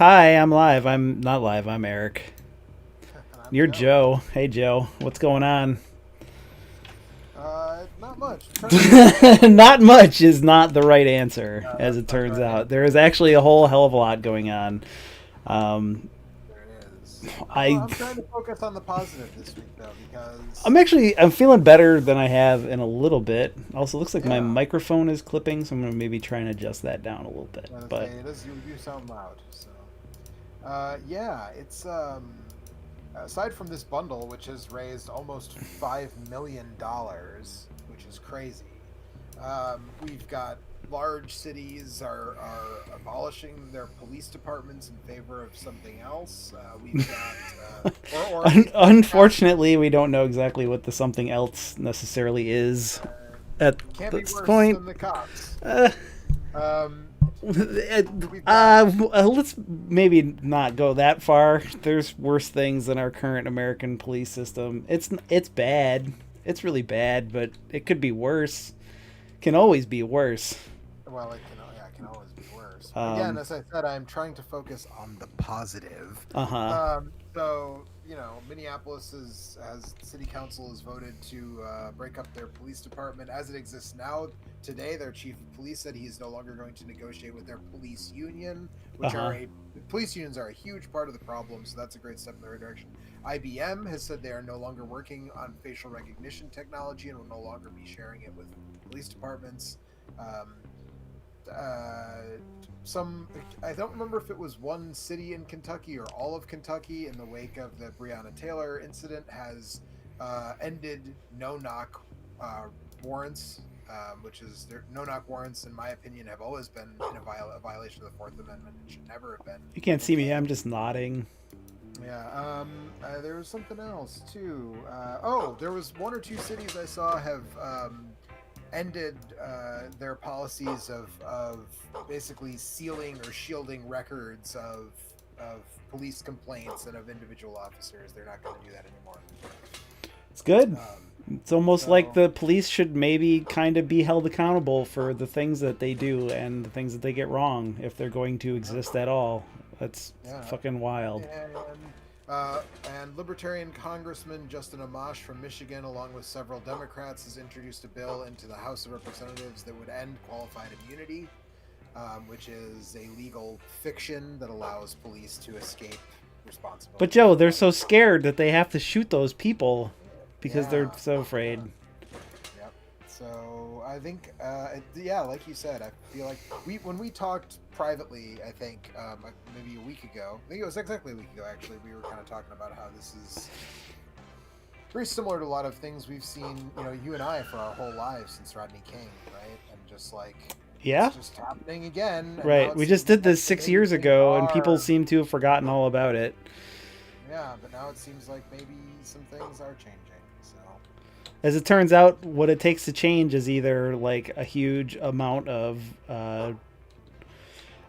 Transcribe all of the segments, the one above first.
Hi, I'm live. I'm not live. I'm Eric. And I'm You're Joe. Joe. Hey, Joe. What's going on? Not much. I'm trying to focus on the Not much is not the right answer, as that's it not the turns right out. There is answer. actually a whole hell of a lot going on. Um, There is. I, I'm trying to focus on the positive this week though, because I'm feeling better than I have in a little bit. Also, looks like my yeah, microphone is clipping, so I'm gonna maybe try and adjust that down a little bit. I was gonna But say it is. You do sound loud. So, yeah, it's aside from this bundle, which has raised almost $5 million, which is crazy. We've got large cities are abolishing their police departments in favor of something else. We've got, or at least that's passed. Unfortunately, we don't know exactly what the something else necessarily is at Can't be this worse point. than the cops. Uh, Um, we've got let's maybe not go that far. There's worse things than our current American police system. It's bad. It's really bad, but it could be worse. Can always be worse. well, it can always be worse. But again, Um, as I said, I'm trying to focus on the positive. uh huh. So Minneapolis has city council has voted to break up their police department as it exists now. Today, their chief of police said he's no longer going to negotiate with their police union, Uh which huh. are a police unions are a huge part of the problem. So that's a great step in the right direction. IBM has said they are no longer working on facial recognition technology and will no longer be sharing it with police departments. Um, uh, some I don't remember if it was one city in Kentucky or all of Kentucky in the wake of the Breonna Taylor incident has ended no knock warrants, which is their no knock warrants. In my opinion, have always been a violation of the Fourth Amendment and should never have been You can't see me. implemented. I'm just nodding. Yeah. There was something else too. Oh, there was one or two cities I saw have ended their policies of basically sealing or shielding records of police complaints and of individual officers. They're not going to do that anymore. It's good. Um, It's almost like so the police should maybe kind of be held accountable for the things that they do and the things that they get wrong if they're going to exist at all. That's yeah, fucking wild. and Libertarian Congressman Justin Amash from Michigan, along with several Democrats, has introduced a bill into the House of Representatives that would end qualified immunity, which is a legal fiction that allows police to escape But responsibility Joe, for they're what. so scared that they have to shoot those people because they're Yeah, so afraid. yeah, yep. So I think, yeah, like you said, I feel like when we talked privately, I think like maybe a week ago, I think it was exactly a week ago. Actually, we were kind of talking about how this is very similar to a lot of things we've seen, you and I for our whole lives since Rodney King, right? And just like it's Yeah? just happening again, and now Right. it We just seems did like this that 6 maybe years things ago and people are, seem to have forgotten all about it. yeah, but now it seems like maybe some things are changing. So As it turns out, what it takes to change is either like a huge amount of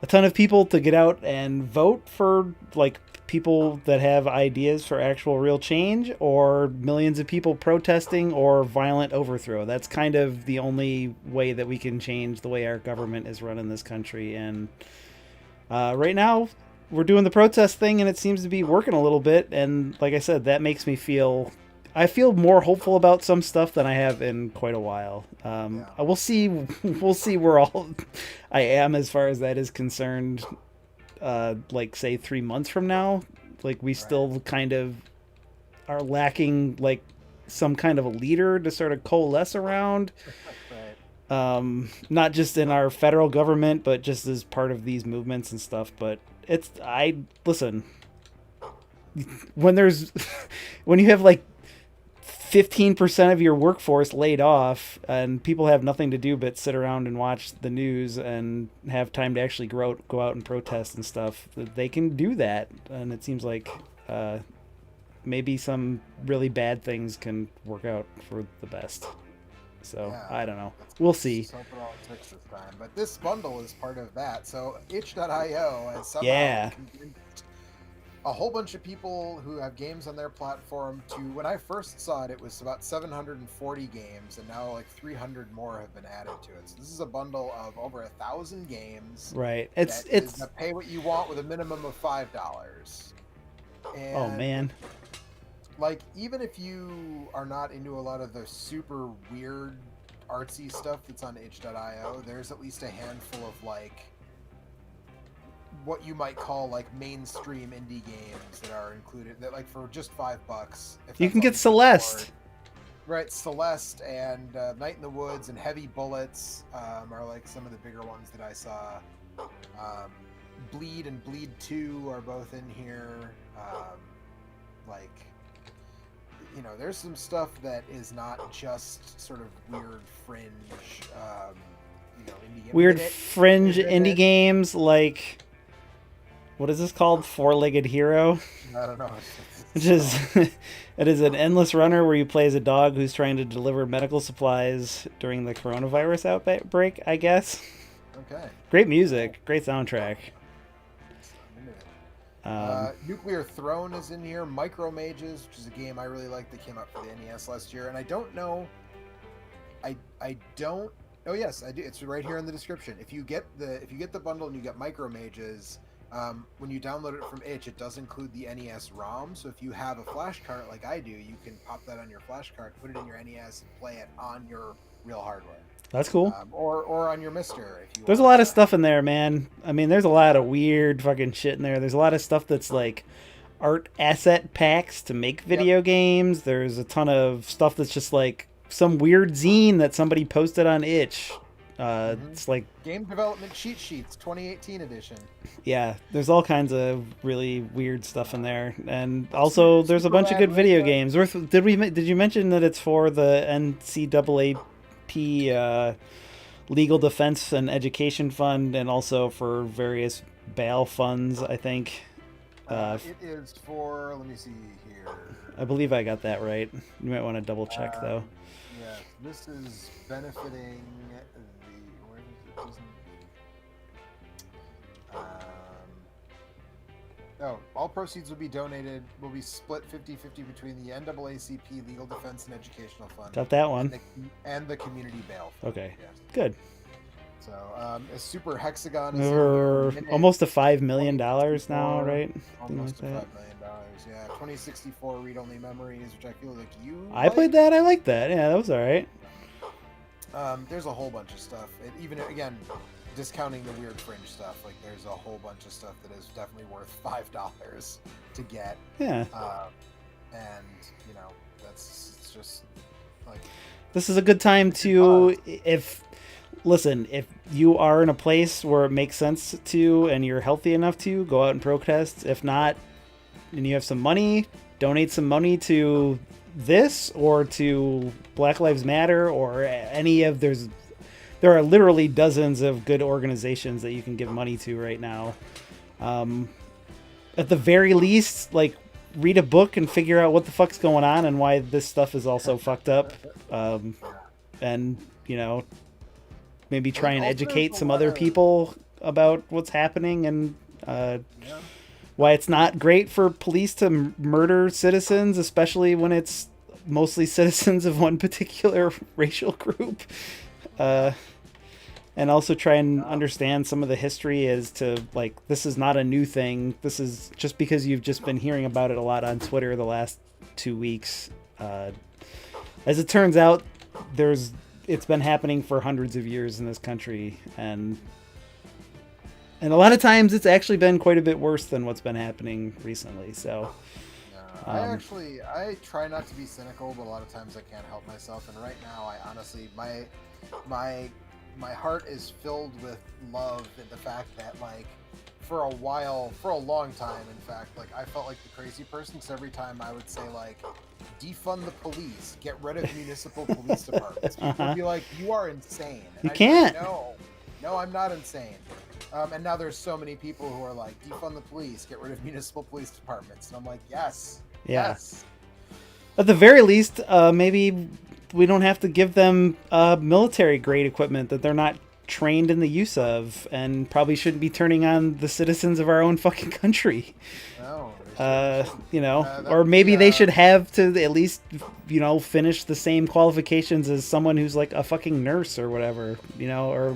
a ton of people to get out and vote for like people that have ideas for actual real change, or millions of people protesting, or violent overthrow. That's kind of the only way that we can change the way our government is run in this country. And right now we're doing the protest thing and it seems to be working a little bit, and like I said, that makes me feel, I feel more hopeful about some stuff than I have in quite a while. yeah, We'll see. We'll see where all I am as far as that is concerned. Like say 3 months from now, like we right, still kind of are lacking like some kind of a leader to sort of coalesce around. right. Not just in our federal government, but just as part of these movements and stuff. But I listen, when there's when you have like 15% of your workforce laid off and people have nothing to do but sit around and watch the news and have time to actually go out and protest and stuff, they can do that. And it seems like uh, maybe some really bad things can work out for the best. So Yeah, I don't know. We'll let's see. just hope it all sticks this time. But this bundle is part of that. So itch.io has somehow Yeah. convinced a whole bunch of people who have games on their platform to when I first saw it, it was about 740 games, and now like 300 more have been added to it. So this is a bundle of over 1,000 games. Right. That is a pay what you want with a minimum of $5. Oh And man. like even if you are not into a lot of the super weird artsy stuff that's on itch.io, there's at least a handful of like what you might call like mainstream indie games that are included that like for just $5 if You that's can all get you Celeste. afford. Right, Celeste and Night in the Woods and Heavy Bullets are like some of the bigger ones that I saw. Bleed and Bleed 2 are both in here. Like, you know, there's some stuff that is not just sort of weird fringe, you know, indie game. Weird Minute fringe is in indie it. games like what is this called? Four-legged hero. I don't know. Which is it is an endless runner where you play as a dog who's trying to deliver medical supplies during the coronavirus outbreak, I guess. Okay. Great music, great soundtrack. Nuclear Throne is in here. Micro Mages, which is a game I really liked that came out for the NES last year, and I don't know. I don't. Oh yes, I do. It's right here in the description. If you get the bundle and you get Micro Mages, when you download it from itch, it does include the NES ROM. So if you have a flash cart like I do, you can pop that on your flash cart, put it in your NES, and play it on your real hardware. That's cool. Or on your Mister if you. There's a lot of stuff in there, man. I mean, there's a lot of weird fucking shit in there. There's a lot of stuff that's like art asset packs to make video games. There's a ton of stuff that's just like some weird zine that somebody posted on itch. It's like Game Development Cheat Sheets 2018 edition. yeah, there's all kinds of really weird stuff in there, and also there's a bunch of good video games. Did you mention that it's for the NCAAP Legal Defense and Education Fund, and also for various bail funds? I think. It is for. Let me see here. I believe I got that right. You might want to double check though. Yeah, this is benefiting the. Where is it? Doesn't. All proceeds will be donated, will be split 50-50 between the NAACP Legal Defense and Educational Fund. Got that one. And the Community Bail Fund. Okay, Yes. good. So, a Super Hexagon is We're almost to $5 million now, 24, right? Almost to like $5 that. million. Yeah, 2064 read-only memories, which I feel like you. I played that. I liked that. Yeah, that was all right. There's a whole bunch of stuff. Even again, discounting the weird fringe stuff, like there's a whole bunch of stuff that is definitely worth $5 to get. Yeah. And you know, it's just like This is a good time to if you are in a place where it makes sense to and you're healthy enough to go out and protest. If not, and you have some money, donate some money to this or to Black Lives Matter or any of there are literally dozens of good organizations that you can give money to right now. At the very least, like read a book and figure out what the fuck's going on and why this stuff is also fucked up. And you know, maybe try and educate some other people about what's happening and why it's not great for police to murder citizens, especially when it's mostly citizens of one particular racial group. And also try and understand some of the history as to, like, this is not a new thing. This is just because you've just been hearing about it a lot on Twitter the last 2 weeks. As it turns out, it's been happening for hundreds of years in this country, and a lot of times it's actually been quite a bit worse than what's been happening recently. So I try not to be cynical, but a lot of times I can't help myself. And right now, I honestly, my heart is filled with love at the fact that, like, for a long time, in fact, like, I felt like the crazy person, because every time I would say, like, defund the police, get rid of municipal police departments, people would be like, you are insane. And You I'd be can't. like, no, I'm not insane. And now there's so many people who are like, defund the police, get rid of municipal police departments. And I'm like, yes. Yeah. Yes. At the very least, maybe we don't have to give them military grade equipment that they're not trained in the use of, and probably shouldn't be turning on the citizens of our own fucking country. No, They should. Or That'd maybe be they should have to at least, finish the same qualifications as someone who's like a fucking nurse or whatever, or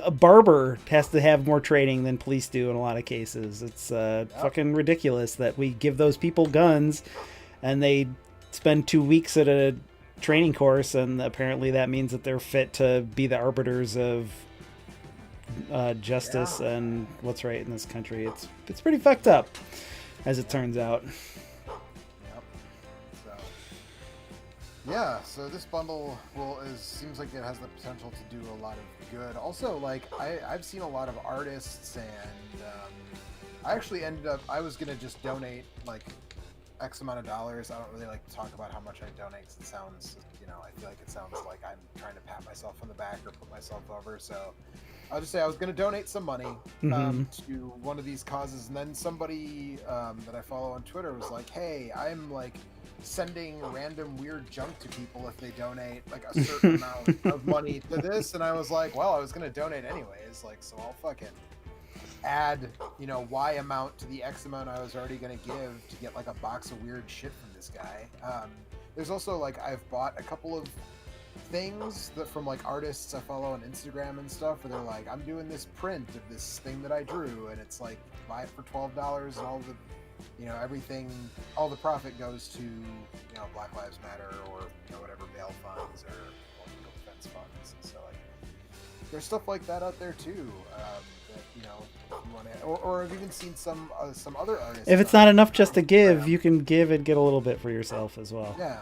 a barber has to have more training than police do in a lot of cases. It's fucking ridiculous that we give those people guns and they spend 2 weeks at a training course, and apparently that means that they're fit to be the arbiters of justice and what's right in this country. It's pretty fucked up, as it turns out. Yep. So this bundle seems like it has the potential to do a lot of good. Also, like I've seen a lot of artists, and I actually I was gonna just donate like X amount of dollars. I don't really like to talk about how much I donate, 'cause it sounds, I feel like it sounds like I'm trying to pat myself on the back or put myself over. So I'll just say I was going to donate some money to one of these causes, and then somebody that I follow on Twitter was like, "Hey, I'm like sending random weird junk to people if they donate like a certain amount of money to this," and I was like, "Well, I was going to donate anyways, like so I'll fucking add Y amount to the X amount I was already going to give to get like a box of weird shit from this guy." There's also like I've bought a couple of things that from like artists I follow on Instagram and stuff, where they're like, "I'm doing this print of this thing that I drew, and it's like buy it for $12, and all the everything, all the profit goes to Black Lives Matter or whatever bail funds or legal defense funds." And so like there's stuff like that out there too. That if you want to, or I've even seen some other artists. If it's not enough just to give, you can give and get a little bit for yourself as well. Yeah.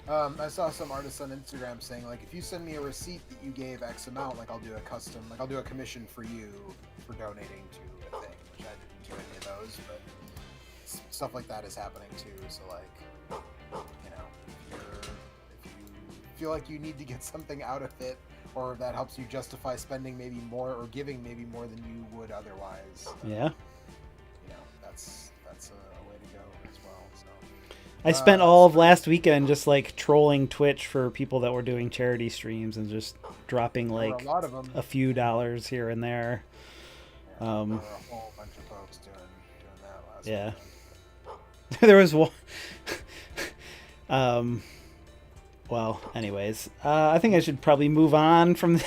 I saw some artists on Instagram saying like, if you send me a receipt that you gave X amount, like I'll do I'll do a commission for you for donating to a thing, which I didn't do any of those, but stuff like that is happening too. So like, if you feel like you need to get something out of it, or that helps you justify spending maybe more or giving maybe more than you would otherwise. Yeah. That's a way to go as well. So I spent all of last weekend just like trolling Twitch for people that were doing charity streams and just dropping like a lot of them. a few dollars here and there. There were a whole bunch of folks doing that last weekend. There was one. Well, anyways, I think I should probably move on from.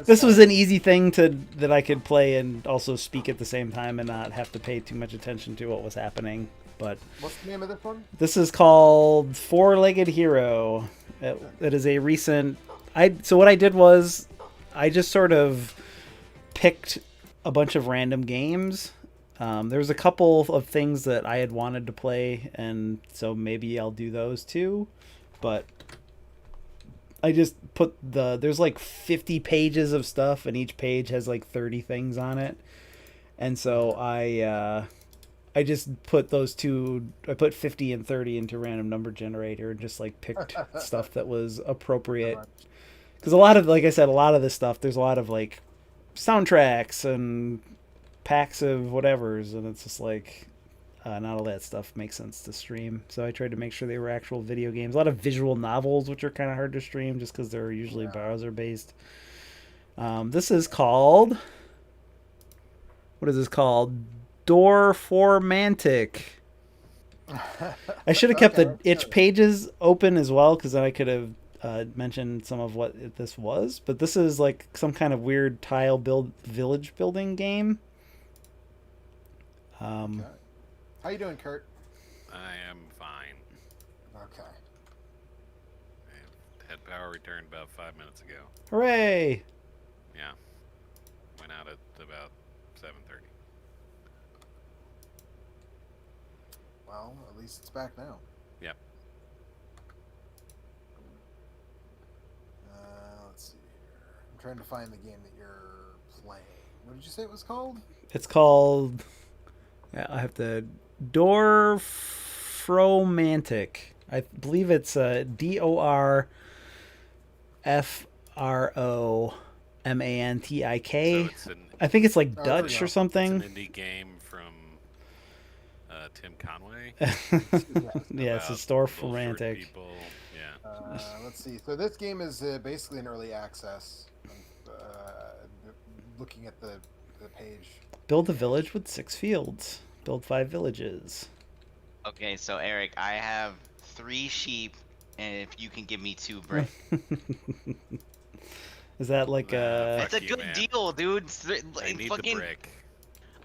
This was an easy thing that I could play and also speak at the same time and not have to pay too much attention to what was happening. But what's the name of this one? This is called Four-Legged Hero. It is a recent. So what I did was I just sort of picked a bunch of random games. There was a couple of things that I had wanted to play, and so maybe I'll do those too. But I just put there's like 50 pages of stuff, and each page has like 30 things on it. And so I just put those two. I put 50 and 30 into random number generator and just like picked stuff that was appropriate. Because a lot of, like I said, a lot of this stuff, there's a lot of like soundtracks and packs of whatevers, and it's just like not all that stuff makes sense to stream. So I tried to make sure they were actual video games. A lot of visual novels, which are kind of hard to stream just because they're usually browser based. This is called. What is this called? Dorformantic. I should have kept the itch pages open as well, because then I could have mentioned some of what this was. But this is like some kind of weird tile village building game. Okay. How you doing, Kurt? I am fine. Okay. I had power returned about 5 minutes ago. Hooray! Yeah. Went out at about 7:30. Well, at least it's back now. Yep. Let's see here. I'm trying to find the game that you're playing. What did you say it was called? It's called. Yeah, I have to. Dorfromantic. I believe it's DORFROMANTIK. So I think it's like Dutch or something. It's an indie game from Tim Conway. Yeah, it's a Dorfromantic. Yeah. Let's see. So this game is basically an early access. Looking at the page. Build a village with 6 fields. Build 5 villages. Okay, so Eric, I have 3 sheep, and if you can give me 2 brick. Is that like a... Fuck It's a you, good man. deal, dude. I need Fucking, the brick.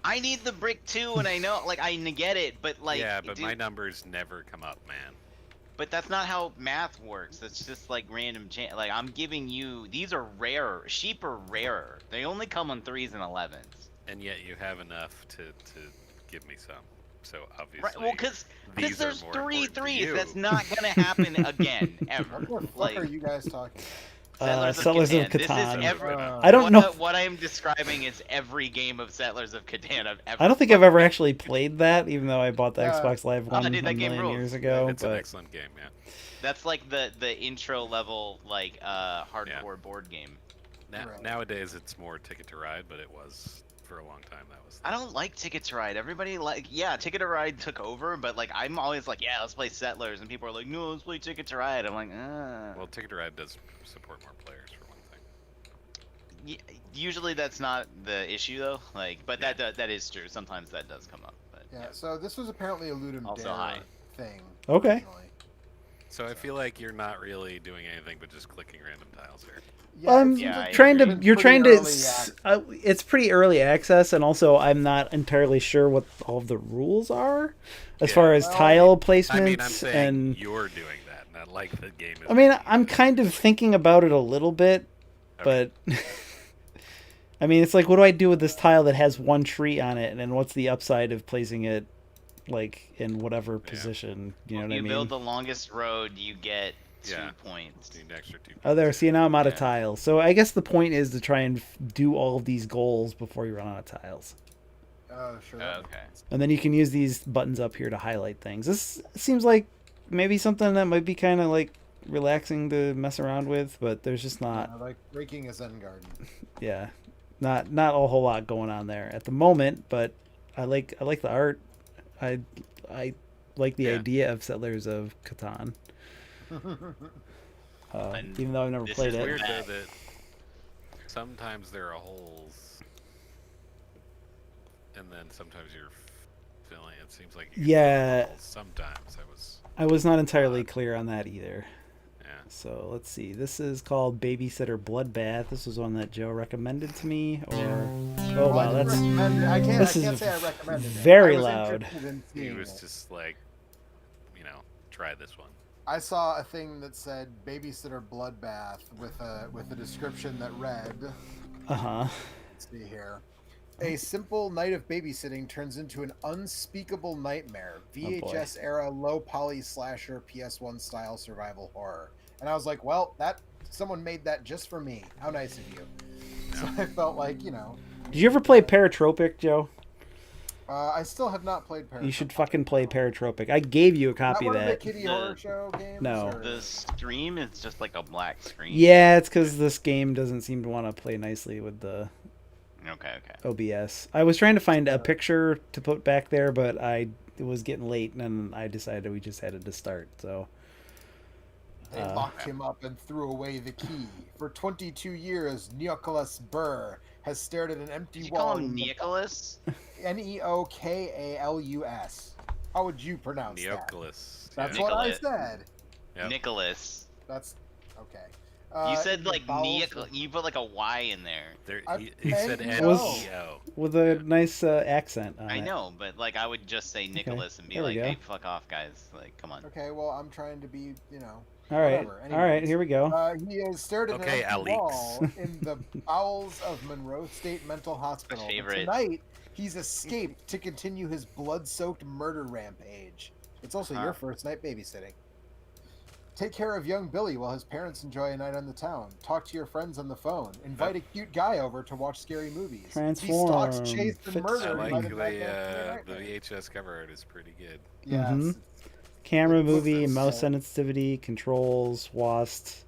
I need the brick too, and I know, like, I get it, but like, yeah, but dude, my numbers never come up, man. but that's not how math works. It's just like random like, I'm giving you, these are rare. Sheep are rarer. They only come on 3s and 11s. And yet you have enough to give me some. So obviously, Right, well, because these there's are more 3 important to 3s. you. That's not gonna happen again, ever. What the fuck Like, are you guys talking Settlers of This is Catan. every, I don't know. what I am describing is every game of Settlers of Catan I've ever I don't think I've ever actually played that, even though I bought the Yeah. Xbox Live one dude, that a game million rules. years ago. It's an But excellent game, yeah. That's like the intro level, like, hardcore board game. Right. Nowadays it's more Ticket to Ride, but it was for a long time. That was. I don't like Ticket to Ride. Everybody yeah, Ticket to Ride took over, but like I'm always like, yeah, let's play Settlers, and people are like, no, let's play Ticket to Ride. I'm like, Well, Ticket to Ride does support more players for one thing. Usually that's not the issue though. Like, but that is true. Sometimes that does come up. But Yeah, so this was apparently a Ludum Also Dare high. thing. Okay. originally. So I feel like you're not really doing anything but just clicking random tiles here. Yeah, it seems Yeah, like I trying to agree. you're pretty trying to early it's pretty early access, and also I'm not entirely sure what all of the rules are as Yeah. far as Well, tile placements. I mean, I'm saying and you're doing that, not like the game is. I mean, making I'm you. kind of thinking about it a little bit, Okay. but I mean, it's like, what do I do with this tile that has one tree on it, and then what's the upside of placing it like in whatever position? You know what I you mean? build the longest road, you get 2 Yeah. points. Need an extra 2 Oh, there. See, now I'm out of Yeah. tiles. So I guess the point is to try and do all of these goals before you run out of tiles. Oh, sure. that Okay. makes sense. And then you can use these buttons up here to highlight things. This seems like maybe something that might be kind of like relaxing to mess around with, but there's just not, Like breaking a Zen garden. yeah, not a whole lot going on there at the moment. But I like the art. I like the Yeah. idea of Settlers of Catan. And Even though I've never this played is it. Weird that- though that sometimes there are holes, and then sometimes you're filling. It seems like you can fill Yeah. the holes sometimes I was not entirely clear on that either. yeah. So let's see. This is called Babysitter Bloodbath. This was one that Joe recommended to me. Or oh wow, I didn't that's recommend it. I can't this say is I recommended it. very I was loud. interested in He seeing was it. just like, try this one. I saw a thing that said babysitter bloodbath with a description that read, uh-huh. let's see here. A simple night of babysitting turns into an unspeakable nightmare. VHS era low poly slasher PS1 style survival horror. And I was like, well, that someone made that just for me. How nice of you. So I felt like, Did you ever play Paratropic, Joe? I still have not played Paratropic. You should fucking play Paratropic. I gave you a Is that copy one of of the that. kiddie The- horror show games? No. or- The stream is just like a black screen. Yeah, it's because this game doesn't seem to want to play nicely with the Okay. OBS. I was trying to find a picture to put back there, but it was getting late, and I decided we just had to start. So They locked him up and threw away the key. For 22 years, Nicholas Burr has stared at an empty Did you wall. call him Nicholas? Neokalus. How would you pronounce that? Neoculus. That's yeah. what I Nicholas. said. Yep. Nicholas. That's okay. You said the like bowels Nicholas. of- You put like a Y in there. He said N-E-O. N-E-O. with a nice accent on I it. know, but like I would just say Nicholas and be there we like, go. "Hey, fuck off, guys! Like, come on." Okay, well, I'm trying to be, All right, whatever. all right. Anyways. Here we go. He has stared at Okay, an empty Alex. wall in the bowels of Monroe State Mental Hospital. But favorite. tonight, he's escaped to continue his blood-soaked murder rampage. It's also your first night babysitting. Take care of young Billy while his parents enjoy a night on the town. Talk to your friends on the phone. Invite a cute guy over to watch scary movies. Be Transform. stalked, chased, and Fits- I murdered like by the the bad guy. the VHS cover art is pretty good. Yeah, Mhm. it's- Camera, it looks movie, like mouse so. sensitivity, controls, WASD,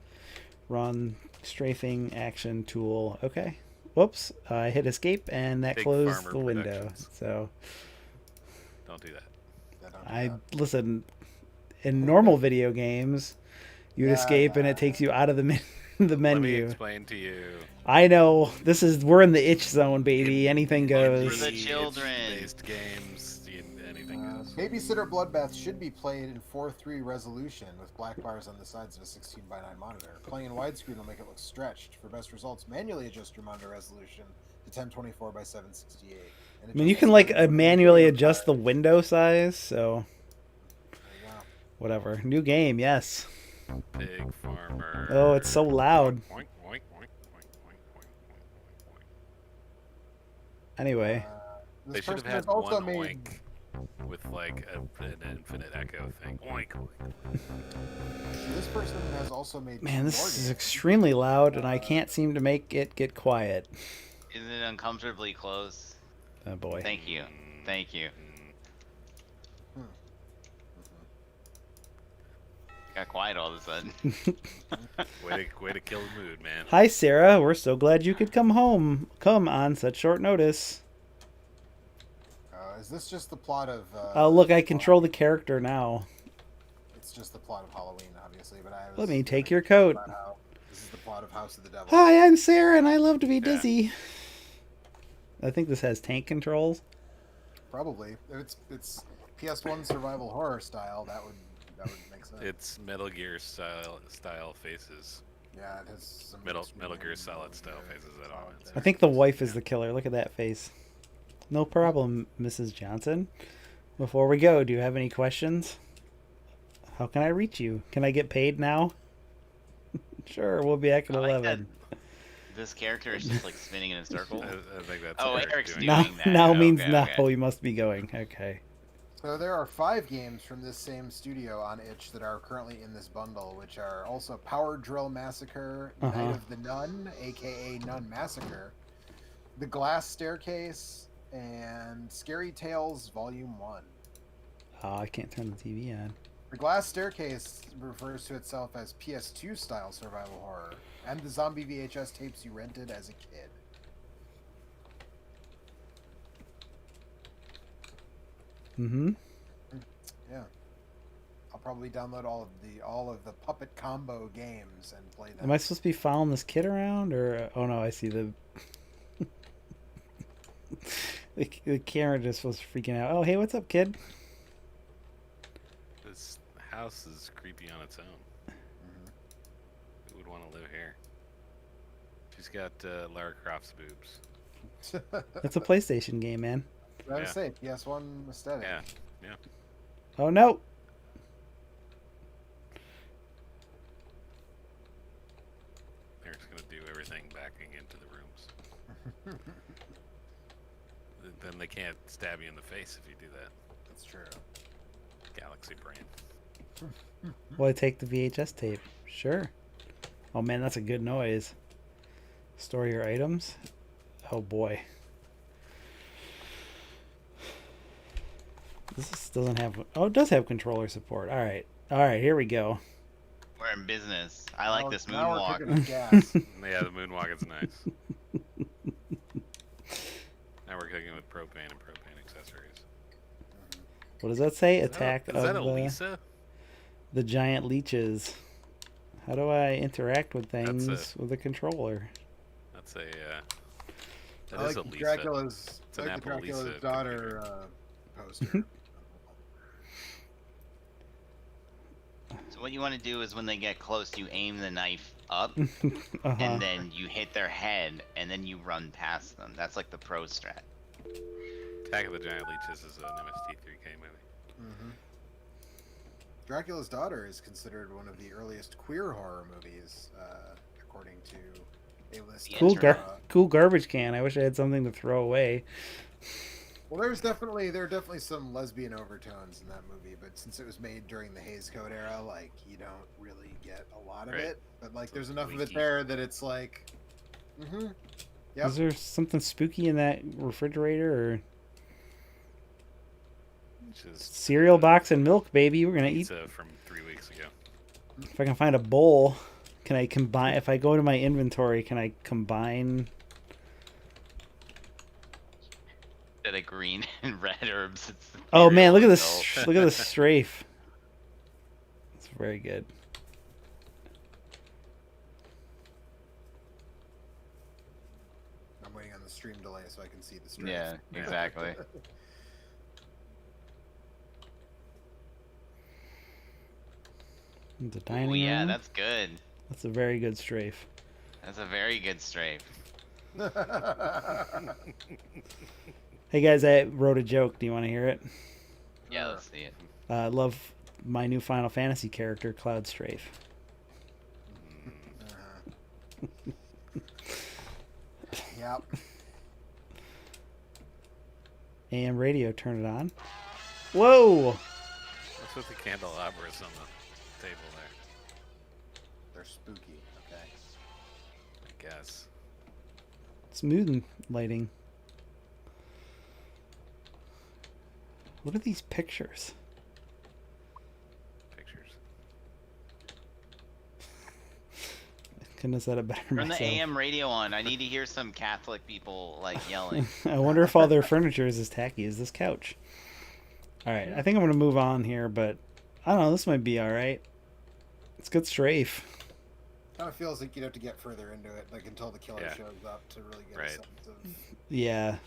run, strafing, action, tool. Okay. Whoops. I hit escape, and that Big closed Farmer the window. Productions. So Don't do that. I listen. In normal video games, you'd Yeah, escape, and yeah. it takes you out of the the Let me menu. explain to you. I know we're in the itch zone, baby. Anything For goes. the children. Based games, anything goes. Babysitter Bloodbath should be played in 4:3 resolution with black bars on the sides of a 16:9 monitor. Playing in widescreen will make it look stretched. For best results, manually adjust your monitor resolution to 1024 by 768. I mean, you can like manually adjust the window size, so whatever. New game, yes. Pig farmer. Oh, it's so loud. Oink, oink, oink, oink, oink, oink, oink. Anyway, This They should have person had has also one made oink with like an infinite echo thing. Oink, oink. this person has also made man, two this more is games. extremely loud, and I can't seem to make it get quiet. Isn't it uncomfortably close? Oh boy. Thank you. Thank you. Got quiet all of a sudden. Way to kill the mood, man. Hi, Sarah. We're so glad you could come home. Come on such short notice. Is this just the plot of? Oh, look, I control the character now. It's just the plot of Halloween, obviously. But I was. Let me take your coat. This is the plot of House of the Devil. Hi, I'm Sarah, and I love to be dizzy. I think this has tank controls. Probably. If it's PS1 survival horror style, that would make sense. It's Metal Gear style faces. Yeah, it has some Metal Gear Solid style faces at all. I think the wife is the killer. Look at that face. No problem, Mrs. Johnson. Before we go, do you have any questions? How can I reach you? Can I get paid now? Sure, we'll be back at I like 11. This character is just like spinning in a circle. I think that's Oh, what Eric's Eric's doing. Now, doing that. now means Okay, now. okay. We must be going. Okay. So there are 5 games from this same studio on itch that are currently in this bundle, which are also Power Drill Massacre, Night of the Nun, aka Nun Massacre, The Glass Staircase, and Scary Tales Volume 1. Oh, I can't turn the TV on. The Glass Staircase refers to itself as PS2 style survival horror, and the zombie VHS tapes you rented as a kid. Mm-hmm. Yeah. I'll probably download all of the Puppet Combo games and play them. Am I supposed to be following this kid around, or oh no, I see the the camera just was freaking out. Oh hey, what's up, kid? This house is creepy on its own. Who would want to live here? She's got Lara Croft's boobs. It's a PlayStation game, man. I would say PS1 aesthetic. Yeah, yeah. Oh no. Eric's gonna do everything backing into the rooms. Then they can't stab you in the face if you do that. That's true. Galaxy brain. Will I take the VHS tape? Sure. Oh man, that's a good noise. Store your items. Oh boy. Doesn't have. Oh, it does have controller support. All right. Here we go. We're in business. I like this Now we're moonwalk. cooking with gas. Yeah, the moonwalk is nice. Now we're cooking with propane and propane accessories. What does that say? Attack Is of that a Lisa? the giant leeches. How do I interact with things That's with a controller? That's a. That I is like a Lisa. Dracula's, It's an I like Apple Dracula's Lisa daughter poster. So what you want to do is when they get close, you aim the knife up, Uh-huh. and then you hit their head, and then you run past them. That's like the pro strat. Attack of the Giant Leeches is an MST3K movie. Dracula's Daughter is considered one of the earliest queer horror movies, according to a list. Cool, of, cool garbage can. I wish I had something to throw away. Well, there are definitely some lesbian overtones in that movie, but since it was made during the Hays Code era, like you don't really get a lot of Right. it. But like, there's enough of it Wiki. there that it's like, Yep. Is there something spooky in that refrigerator or Just cereal box and milk, baby? We're gonna eat. pizza from 3 weeks ago. If I can find a bowl, can I combine? If I go to my inventory, can I combine? Instead of green and red herbs. It's Oh man, look at cereal this! adult. Look at this strafe. It's very good. stream delay so I can see the strafe. Yeah, exactly. The dining Oh yeah, room. that's good. That's a very good strafe. That's a very good strafe. Hey guys, I wrote a joke. Do you want to hear it? Yeah, let's see it. I love my new Final Fantasy character, Cloud Strafe. Yep. AM radio, turn it on. Whoa! What's with the candelabras on the table there? They're spooky. Okay. I guess. It's mood lighting. What are these pictures? Pictures. Couldn't have said it better Turn myself. the AM radio on. I need to hear some Catholic people like yelling. I wonder if all their furniture is as tacky as this couch. Alright, I think I'm going to move on here, but I don't know, this might be alright. It's good strafe. Kind of feels like you'd have to get further into it, like until the killer Yeah. shows up to really get a Right. sense of, Yeah,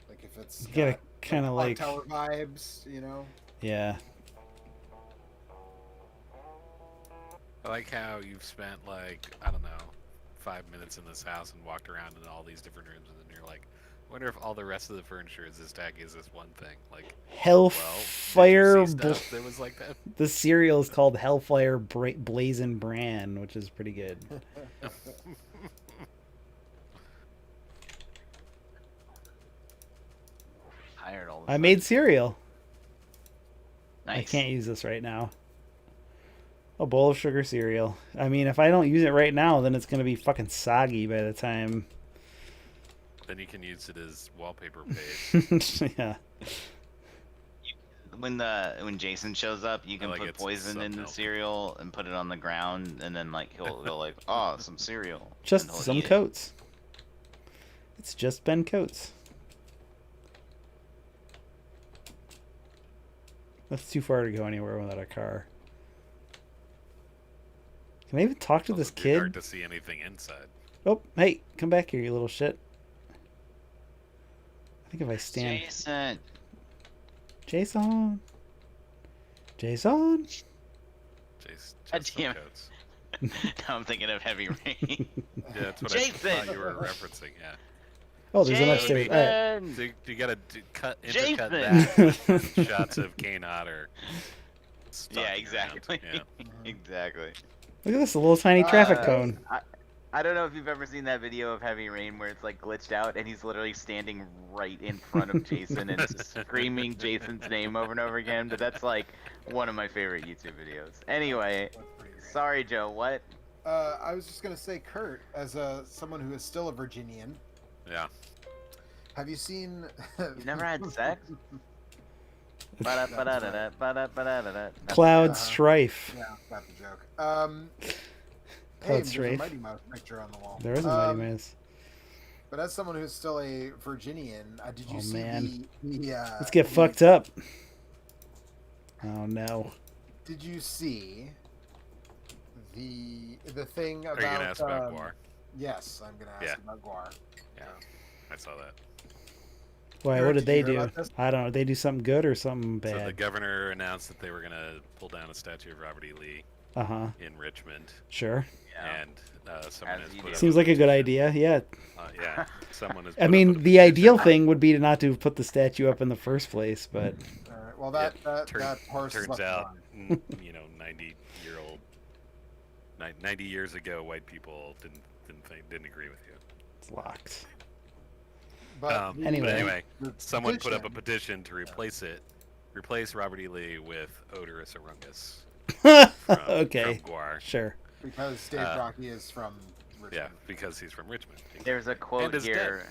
like, if it's you gotta got, kind of Clock like, Tower vibes, you know. yeah. I like how you've spent like, I don't know, 5 minutes in this house and walked around in all these different rooms, and then you're like, I wonder if all the rest of the furniture is as tacky as this one thing. Like, Hellfire. did you see stuff that was like that? The cereal is called Hellfire Blazing Bran, which is pretty good. Tired all the I time. made cereal. Nice. I can't use this right now. A bowl of sugar cereal. I mean, if I don't use it right now, then it's going to be fucking soggy by the time. Then you can use it as wallpaper paste. Yeah. When Jason shows up, you can like put it's poison in the milk. cereal and put it on the ground, and then like he'll go like, oh, some cereal. Just and he'll some eat it. coats. It's just Ben Coates. That's too far to go anywhere without a car. Can I even talk to Also, this it'd be hard kid? to see anything inside. Oh, hey, come back here, you little shit. I think if I stand... Jason. Jason. Jason. God Just some damn it. coats. Now I'm thinking of Heavy Rain. Yeah, that's what I Jason! thought you were referencing. Yeah. Oh, there's an upstairs. Jason! All right. So you gotta intercut Jason! that with shots of Kane Otter. stalking Yeah, around. exactly. Yeah. Exactly. Look at this, a little tiny traffic Uh, cone. I don't know if you've ever seen that video of Heavy Rain where it's like glitched out and he's literally standing right in front of Jason and just screaming Jason's name over and over again, but that's like one of my favorite YouTube videos. Anyway, That's pretty great. sorry Joe, what? I was just gonna say, Kurt, as someone who is still a Virginian, Yeah. have you seen? You never had sex? Ba-da-ba-da-da-da, Cloud uh-huh. Strife. Yeah, got the joke. Hey, Cloud there's a Strife. Mighty Mouse picture on the wall. There is a Mighty Mouse. But as someone who's still a Virginian, did you Oh, see man. the Let's get fucked up. Oh no. Did you see the thing about? Are you gonna ask about Guar? Yes, I'm gonna ask Yeah. about Guar. Yeah. I saw that. Why? Kurt, What did did they you hear do? about this? I don't know. Did they do something good or something So the bad? governor announced that they were gonna pull down a statue of Robert E. Lee Uh huh. in Richmond, Sure. Yeah. and someone As has you put do. up Seems like a good idea. Yeah. Yeah, someone has. I put up mean, a the petition. ideal thing would be to not to put the statue up in the first place, but All right. Well, Yeah, that horse is turns left out, behind. 90-year-old, 90 years ago, white people didn't agree with you. it's locked. But Anyway. the Someone put up a petition- petition to replace Robert E. Lee with Odorous Arungus. Okay. From Guar. Sure. because Dave Rocky is from Richmond. Yeah, because he's from Richmond. There's a quote And is here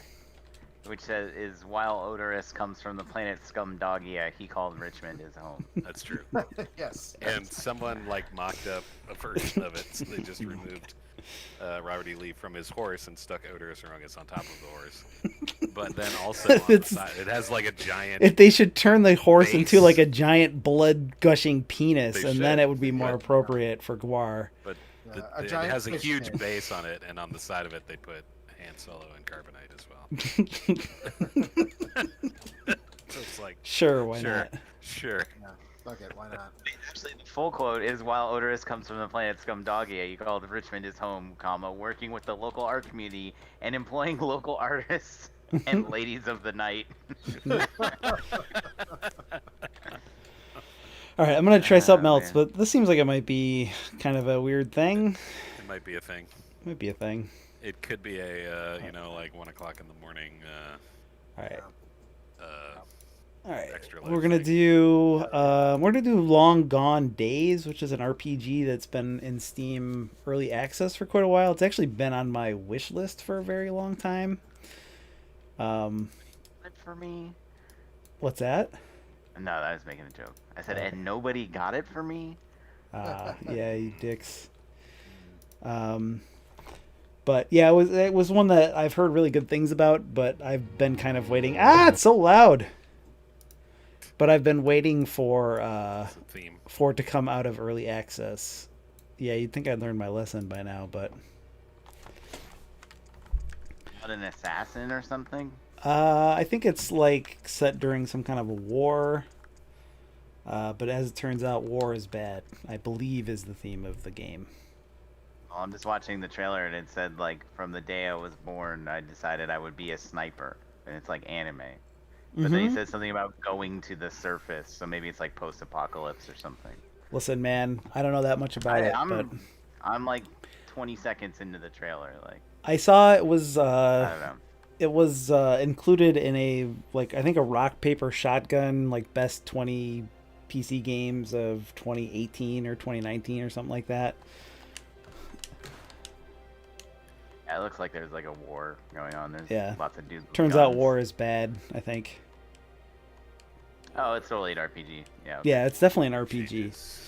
which says, "Is while Odorous comes from the planet Scumdogia, he called Richmond his home." That's true. Yes. And someone mocked up a version of it, so they just removed Robert E. Lee from his horse and stuck Odorous Arungus on top of the horse. But then also on the It's- side, it has a giant. If they should turn the horse into Base. like a giant blood gushing penis, They and should, then it would be more but- appropriate for Guar. But A it giant has a fish huge tank. base on it, and on the side of it they put Han Solo and Carbonite as well. So it's like, Sure, why sure, not? sure. Yeah, fuck it, why not? Actually, the full quote is, while Odorous comes from the planet Scumdogia, he called Richmond his home, comma, working with the local art community and employing local artists and ladies of the night. All right, I'm gonna try something else, Man. but this seems like it might be kind of a weird thing. It might be a thing. Might be a thing. It could be a, like 1 o'clock in the morning. All right. All right. Extra We're life gonna thing. do Long Gone Days, which is an RPG that's been in Steam early access for quite a while. It's actually been on my wish list for a very long time. Good for me. What's that? No, I was making a joke. I said, Okay. and nobody got it for me? Yeah, you dicks. But yeah, it was one that I've heard really good things about, but I've been kind of waiting. It's so loud. But I've been waiting for It's a theme. it to come out of early access. Yeah, you'd think I'd learned my lesson by now, but Not an assassin or something? I think it's like set during some kind of a war. But as it turns out, war is bad, I believe, is the theme of the game. Well, I'm just watching the trailer and it said, like, from the day I was born, I decided I would be a sniper. And it's like anime. But then he Mhm. said something about going to the surface, so maybe it's like post-apocalypse or something. Listen, man, I don't know that much about it, but I'm like 20 seconds into the trailer, like, I saw it was I don't know. included in a, like, I think a rock paper shotgun, like, best 20 PC games of 2018 or 2019 or something like that. Yeah, it looks like there's like a war going on. There's Yeah. lots of dudes with Turns out guns. war is bad, I think. Oh, it's totally an RPG. Yeah. Yeah, it's definitely an RPG. Jeez.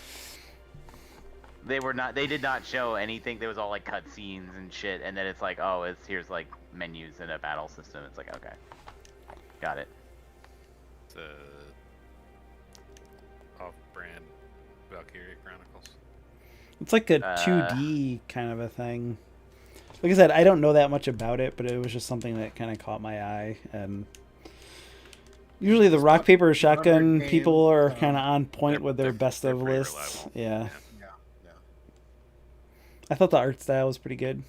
They did not show anything. There was all like cutscenes and shit, and then it's like, oh, here's like menus and a battle system. It's like, okay, got it. It's off-brand Valkyria Chronicles. It's like a 2D kind of a thing. Like I said, I don't know that much about it, but it was just something that kind of caught my eye. And usually the rock paper shotgun game, people are kind of on point with their they're best of pretty lists. reliable. Yeah. Yeah, yeah. I thought the art style was pretty good.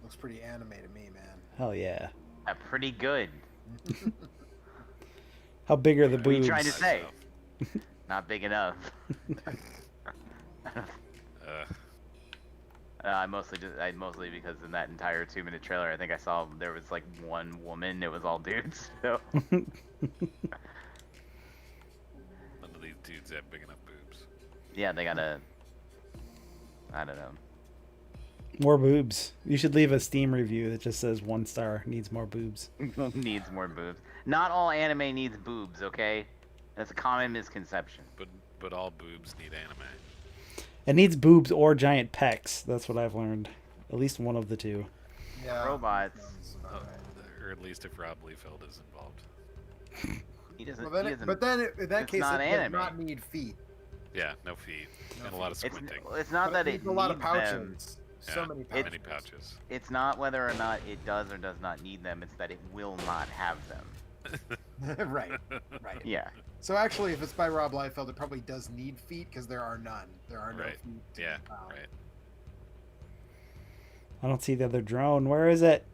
Looks pretty anime to me, man. Hell yeah. Pretty good. How big are the What are you boobs? trying to say? Not big enough. I mostly because in that entire 2-minute trailer, I think I saw there was like one woman. It was all dudes. So None of these dudes have big enough boobs. yeah, they gotta. I don't know. More boobs. You should leave a Steam review that just says 1 star. Needs more boobs. Needs more boobs. Not all anime needs boobs, okay? That's a common misconception. But all boobs need anime. It needs boobs or giant pecs. That's what I've learned. At least one of the two. Yeah. Robots. sounds about right. Or at least if Rob Liefeld is involved. He doesn't. Well, then he it, doesn't but then in that it's case, not it does anime. not need feet. Yeah, no feet. No and a lot of it's, squinting. it's not But that it needs a lot of needs them. pouches. Yeah, So many pouches. many pouches. It's not whether or not it does or does not need them. It's that it will not have them. Right. Right. Yeah. So actually, if it's by Rob Liefeld, it probably does need feet because there are none. There are no Right. feet. to Yeah, be found. right. I don't see the other drone. Where is it?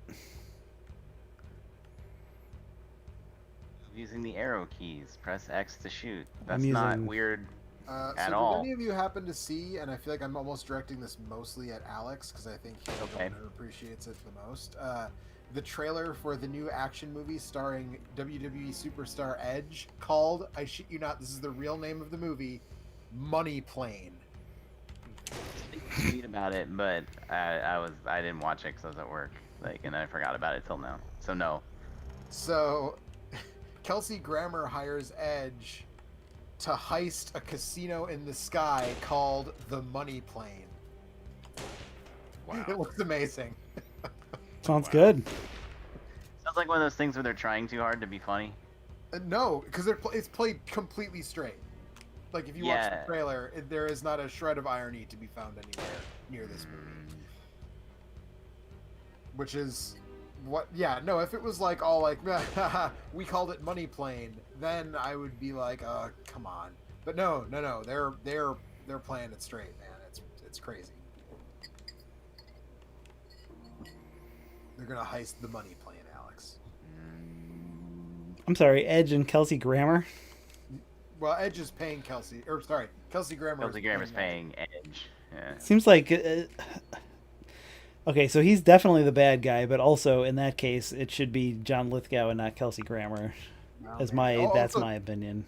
Using the arrow keys. Press X to shoot. I'm That's not using- weird. So At did all. any of you happen to see, and I feel like I'm almost directing this mostly at Alex because I think he's the Okay. one who appreciates it the most. The trailer for the new action movie starring WWE superstar Edge called, I shit you not, this is the real name of the movie, Money Plane. Tweet about it, but I didn't watch it because I was at work. Like, and I forgot about it till now. So no. So, Kelsey Grammer hires Edge to heist a casino in the sky called the Money Plane. It Wow. looks amazing. Sounds Wow. good. Sounds like one of those things where they're trying too hard to be funny. No, because it's played completely straight. Like, if you watch Yeah. the trailer, there is not a shred of irony to be found anywhere near this movie. which is what. Yeah, no. If it was like all like we called it money plane, then I would be like, come on. But no. They're playing it straight, man. It's crazy. They're gonna heist the money plane, Alex. I'm sorry, Edge and Kelsey Grammer. Well, Edge is paying Kelsey, or sorry, Kelsey Grammer. Kelsey Grammer's paying Edge. Yeah. Seems like okay, so he's definitely the bad guy, but also in that case, it should be John Lithgow and not Kelsey Grammer. As that's my opinion.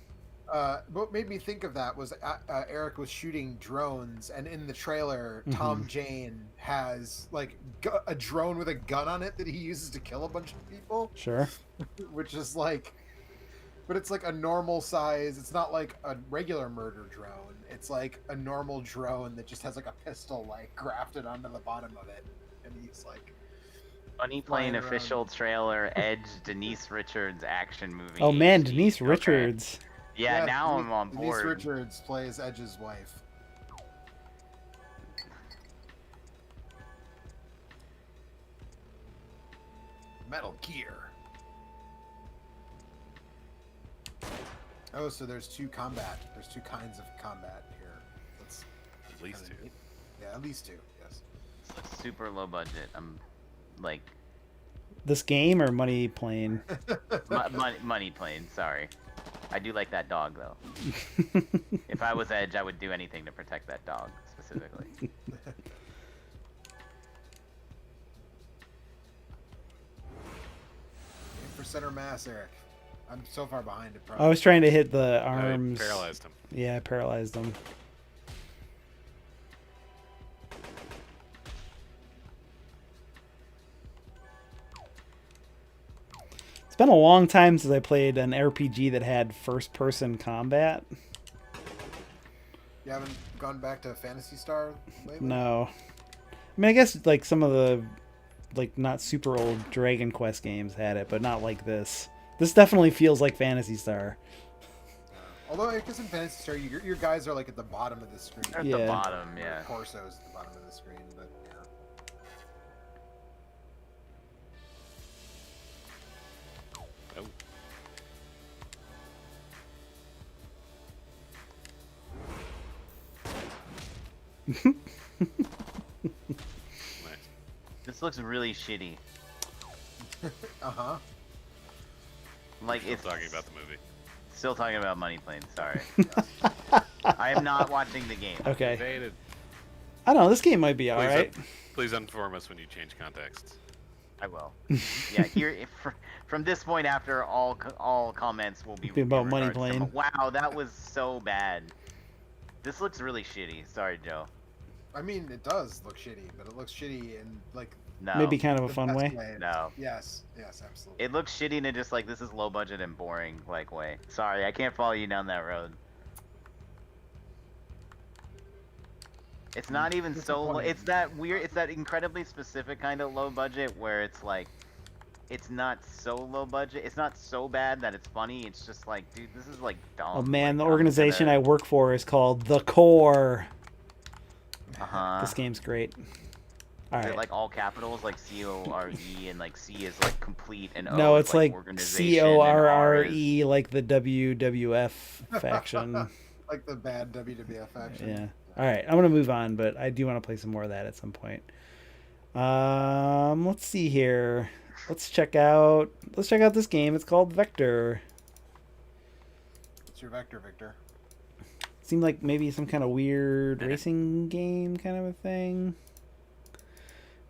What made me think of that was Eric was shooting drones, and in the trailer, Tom Jane has like a drone with a gun on it that he uses to kill a bunch of people. Sure. Which is like, but it's like a normal size. It's not like a regular murder drone. It's like a normal drone that just has like a pistol like grafted onto the bottom of it, and he's like. Money Plane official trailer, Edge, Denise Richards action movie. Oh man, HD. Denise Richards. Okay. Yeah, now I'm on board. Denise Richards plays Edge's wife. Metal Gear. Oh, so there's two kinds of combat here. Let's At least two. Yeah, at least two. Yes. It's like super low budget. I'm like This game or Money Plane? Money Plane. Sorry, I do like that dog though. If I was Edge, I would do anything to protect that dog specifically. For center mass, Eric. I'm so far behind it. I was trying to hit the arms. Paralyzed him. Yeah, I paralyzed him. It's been a long time since I played an RPG that had first-person combat. You haven't gone back to Phantasy Star lately? No. I mean, I guess like some of the like not super old Dragon Quest games had it, but not like this. This definitely feels like Phantasy Star. Although I guess in Phantasy Star, your guys are like at the bottom of the screen. At the bottom, yeah. Corso's at the bottom of the screen, but yeah. Oh. Nice. This looks really shitty. Uh-huh. Like Still it's talking about the movie. Still talking about Money Plane. Sorry. I am not watching the game. Okay. Evaded. I don't know. This game might be all Please, right. Please inform us when you change contexts. I will. Yeah, here from this point after all comments will be about in Money regards to Plane. Wow, that was so bad. This looks really shitty. Sorry, Joe. I mean, it does look shitty, but it looks shitty in like No. Maybe kind of a the fun best way. No. Yes, absolutely. It looks shitty in a just like this is low budget and boring like way. Sorry, I can't follow you down that road. It's not even so. It's that weird. It's that incredibly specific kind of low budget where it's like, it's not so low budget. It's not so bad that it's funny. It's just like, dude, this is like dumb. Oh man, like, the organization I work for is called The Core. Uh-huh. This game's great. All Is right. it like all capitals, like CORE, and like C is like complete, and O No, is it's like organization, and R is- CORRE, like the WWF faction. Like the bad WWF action. Yeah. All right, I'm gonna move on, but I do want to play some more of that at some point. Let's see here. Let's check out this game. It's called Vector. What's your vector, Victor? Seemed like maybe some kind of weird racing game kind of a thing.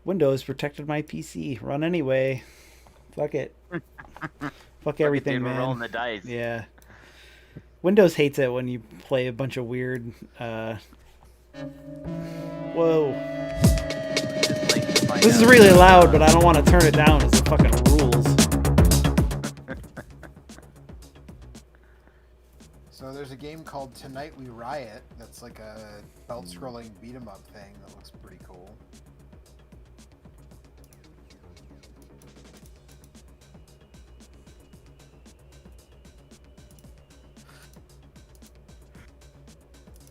Windows protected my PC. Run anyway. Fuck it. Fuck everything, Dude, we're man. rolling the dice. Yeah. Windows hates it when you play a bunch of weird. Whoa. Just, like, to find This is out. really loud, but I don't want to turn it down. It's the fucking rules. So there's a game called Tonight We Riot that's like a belt-scrolling beat-em-up thing that looks pretty cool.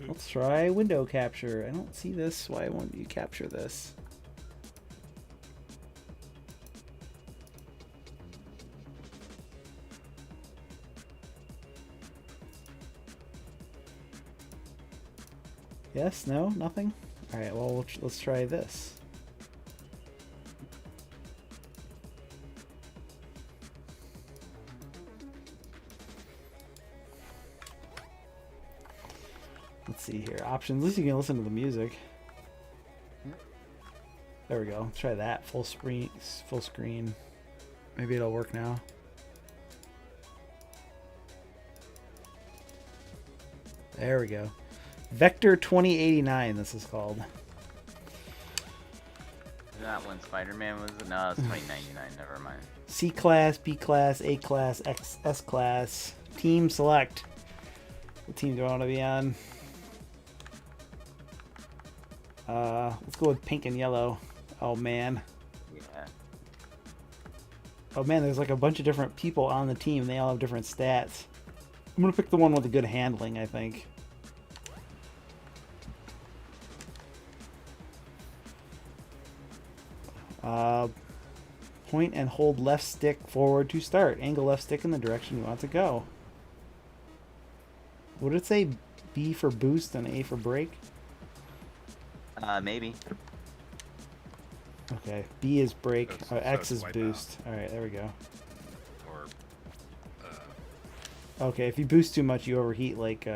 Let's try window capture. I don't see this. Why won't you capture this? Yes? No? Nothing? Alright, well, let's try this. Let's see here. Options. At least you can listen to the music. There we go. Let's try that. Full screen. Full screen. Maybe it'll work now. There we go. Vector 2089, this is called. That when Spider-Man was... No, it's 2099. Never mind. C class, B class, A class, S class. Team select. What team do I want to be on? Let's go with pink and yellow. Oh man. Yeah. Oh man, there's like a bunch of different people on the team. They all have different stats. I'm gonna pick the one with the good handling, I think. Point and hold left stick forward to start. Angle left stick in the direction you want to go. Would it say B for boost and A for brake? Maybe. Okay, B is brake. So X it's is wipe boost. Alright, there we go. Or Okay, if you boost too much, you overheat like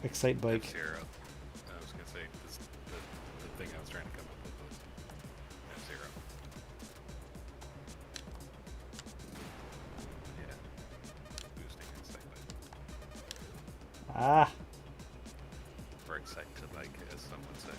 Excite Bike. F-Zero. I was gonna say the thing I was trying to come up with was F-Zero. Yeah. Boosting Excite Bike. Ah, Or Excite to Bike, as some would say.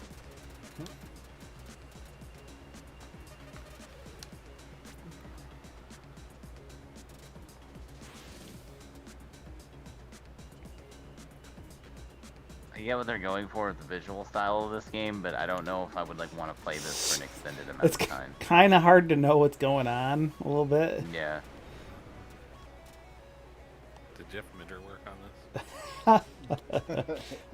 I get what they're going for with the visual style of this game, but I don't know if I would like want to play this for an extended amount it's of time. kind of hard to know what's going on a little bit. Yeah. Did Jeff Minder work on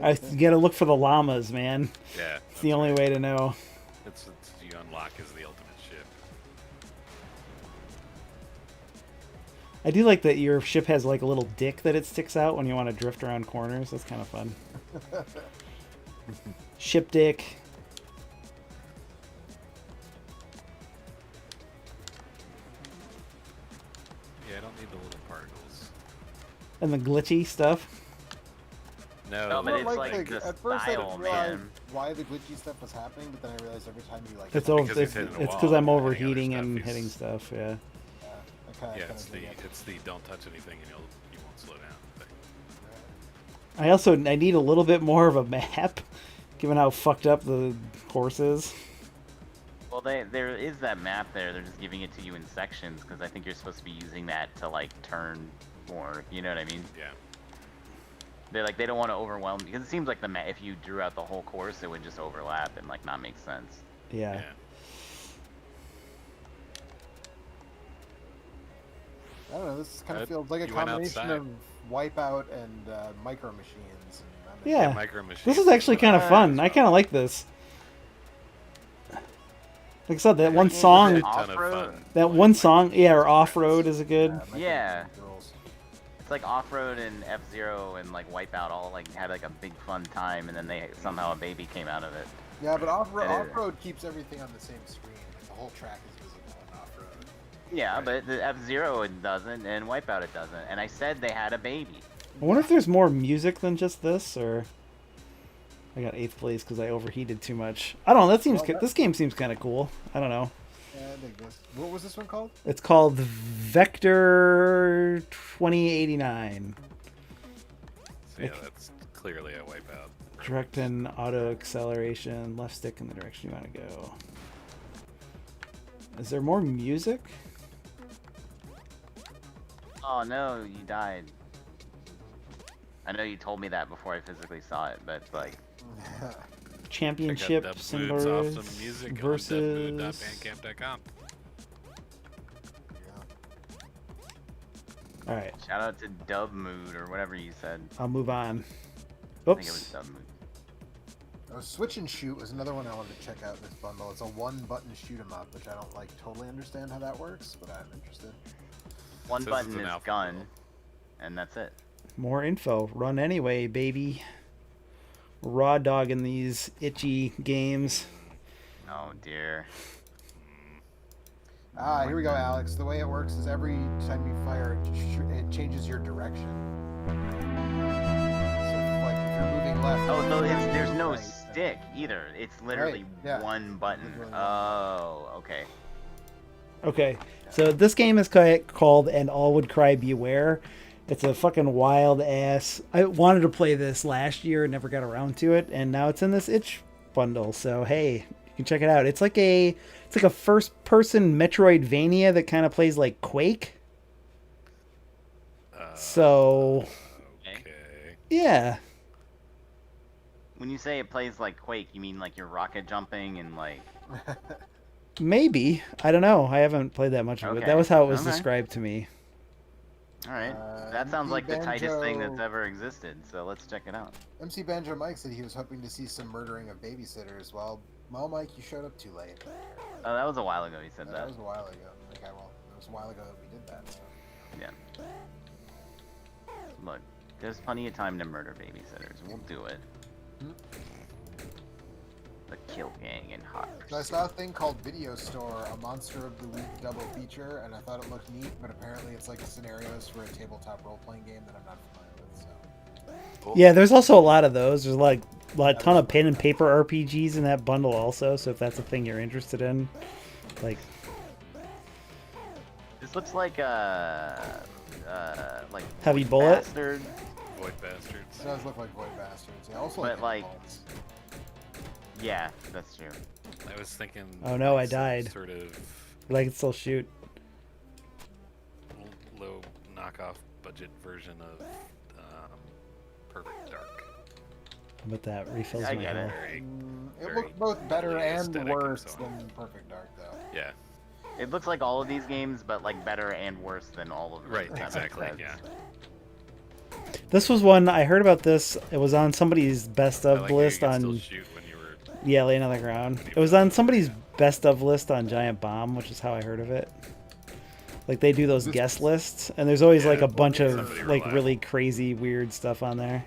this? You gotta look for the llamas, man. Yeah. It's the only way to know. It's you unlock as the ultimate ship. I do like that your ship has like a little dick that it sticks out when you want to drift around corners. That's kind of fun. Ship dick. Yeah, I don't need the little particles. And the glitchy stuff. No, No, but Well, it's like the at first I style, didn't realize man. why the glitchy stuff was happening, but then I realized every time you like It's Because over. he's It's hitting a because wall I'm and hitting other overheating stuff, and he's- hitting stuff. Yeah. yeah, it's the don't touch anything and you won't slow down thing. I need a little bit more of a map, given how fucked up the course is. Well, there is that map there. They're just giving it to you in sections because I think you're supposed to be using that to like turn more. You know what I mean? Yeah. They don't want to overwhelm because it seems like the map. If you drew out the whole course, it would just overlap and like not make sense. Yeah. Yeah. I don't know. This kind of Uh, feels like a you went combination outside. of Wipeout and Micro Machines. And I'm Yeah. Micro Machines. This is actually kind of fun. as I well. kind of like this. Like I said, that one Is it song, A ton of Off-road? fun. that Like, one Micro song, yeah, or Machines off road friends. is a good. Micro Yeah. Machines rules. It's like off-road and F-Zero and like Wipeout all like had like a big fun time, and then they somehow a baby came out of it. Yeah, but off-road, Yeah. off-road keeps everything on the same screen. Like, the whole track is visible in off-road. Yeah, Right. but the F-Zero it doesn't, and Wipeout it doesn't. And I said they had a baby. I wonder if there's more music than just this, or I got 8th place because I overheated too much. I don't know. That seems Well, that- this game seems kind of cool. I don't know. Yeah, I think this. What was this one called? It's called Vector 2089. So yeah, that's clearly a wipeout. Direct and auto acceleration, left stick in the direction you want to go. Is there more music? Oh no, you died. I know you told me that before I physically saw it, but like, Championship Check out symbols Dubmood's awesome music versus. on dubmood.bandcamp.com. All right, shout out to Dub Mood or whatever you said. I'll move on. I think it was Oops. Dub Mood. Oh, Switch and Shoot was another one I wanted to check out in this bundle. It's a one-button shoot 'em up, which I don't like totally understand how that works, but I'm interested. One Says button it's an is alpha gun, model. and that's it. More info. Run anyway, baby. Raw dogging these itchy games. Oh dear. Here we go, Alex. The way it works is every time you fire, it changes your direction. So, like, if you're moving left. Oh, so there's no right, stick either. It's literally Right, yeah. one button. Literally one Oh, okay. Okay, so this game is called And All Would Cry Beware. It's a fucking wild ass. I wanted to play this last year and never got around to it, and now it's in this itch bundle. So hey, you can check it out. It's like a first person Metroidvania that kind of plays like Quake. So Okay. yeah, When you say it plays like Quake, you mean like you're rocket jumping and like. maybe. I don't know. I haven't played that much of it. Okay, That was how it was okay. described to me. All right. Uh, That sounds like the tightest thing that's Banjo- ever existed. So let's check it out. MC Banjo Mike said he was hoping to see some murdering of babysitters. Well, Mike, you showed up too late. Oh, that was a while ago. He said That that. was a while ago. Okay, well, it was a while ago that we did that. So. Yeah. Look, there's plenty of time to murder babysitters. We'll do it. Hmm. The Kill Gang and Hot So I Pursuit. saw a thing called Video Store, a Monster of the Week double feature, and I thought it looked neat, but apparently it's like scenarios for a tabletop role-playing game that I'm not familiar with. So. Yeah, there's also a lot of those. There's like a ton of pen and paper RPGs in that bundle also. So if that's a thing you're interested in, like This looks like like Heavy Void Bullet? Bastard, Void bastards. It does look like Void Bastards. Yeah, also But, like- Bullets. yeah, that's true. I was thinking. Oh, no, like I some died. Sort of I can still shoot. low knockoff budget version of Perfect Dark. How about that? Refills I my get it. health. Very, It very looked both better really and aesthetic and worse so on. than Perfect Dark, though. yeah. It looks like all of these games, but like better and worse than all of them. Right. if that makes Exactly. sense. Yeah. This was one I heard about. This it was on somebody's best I of like how you list can on still shoot when you were. yeah, laying on the ground. It was on somebody's best of list on Giant Bomb, which is how I heard of it. Like they do those This- guest lists, and there's always Yeah, like a bunch of somebody like reliable. really crazy weird stuff on there.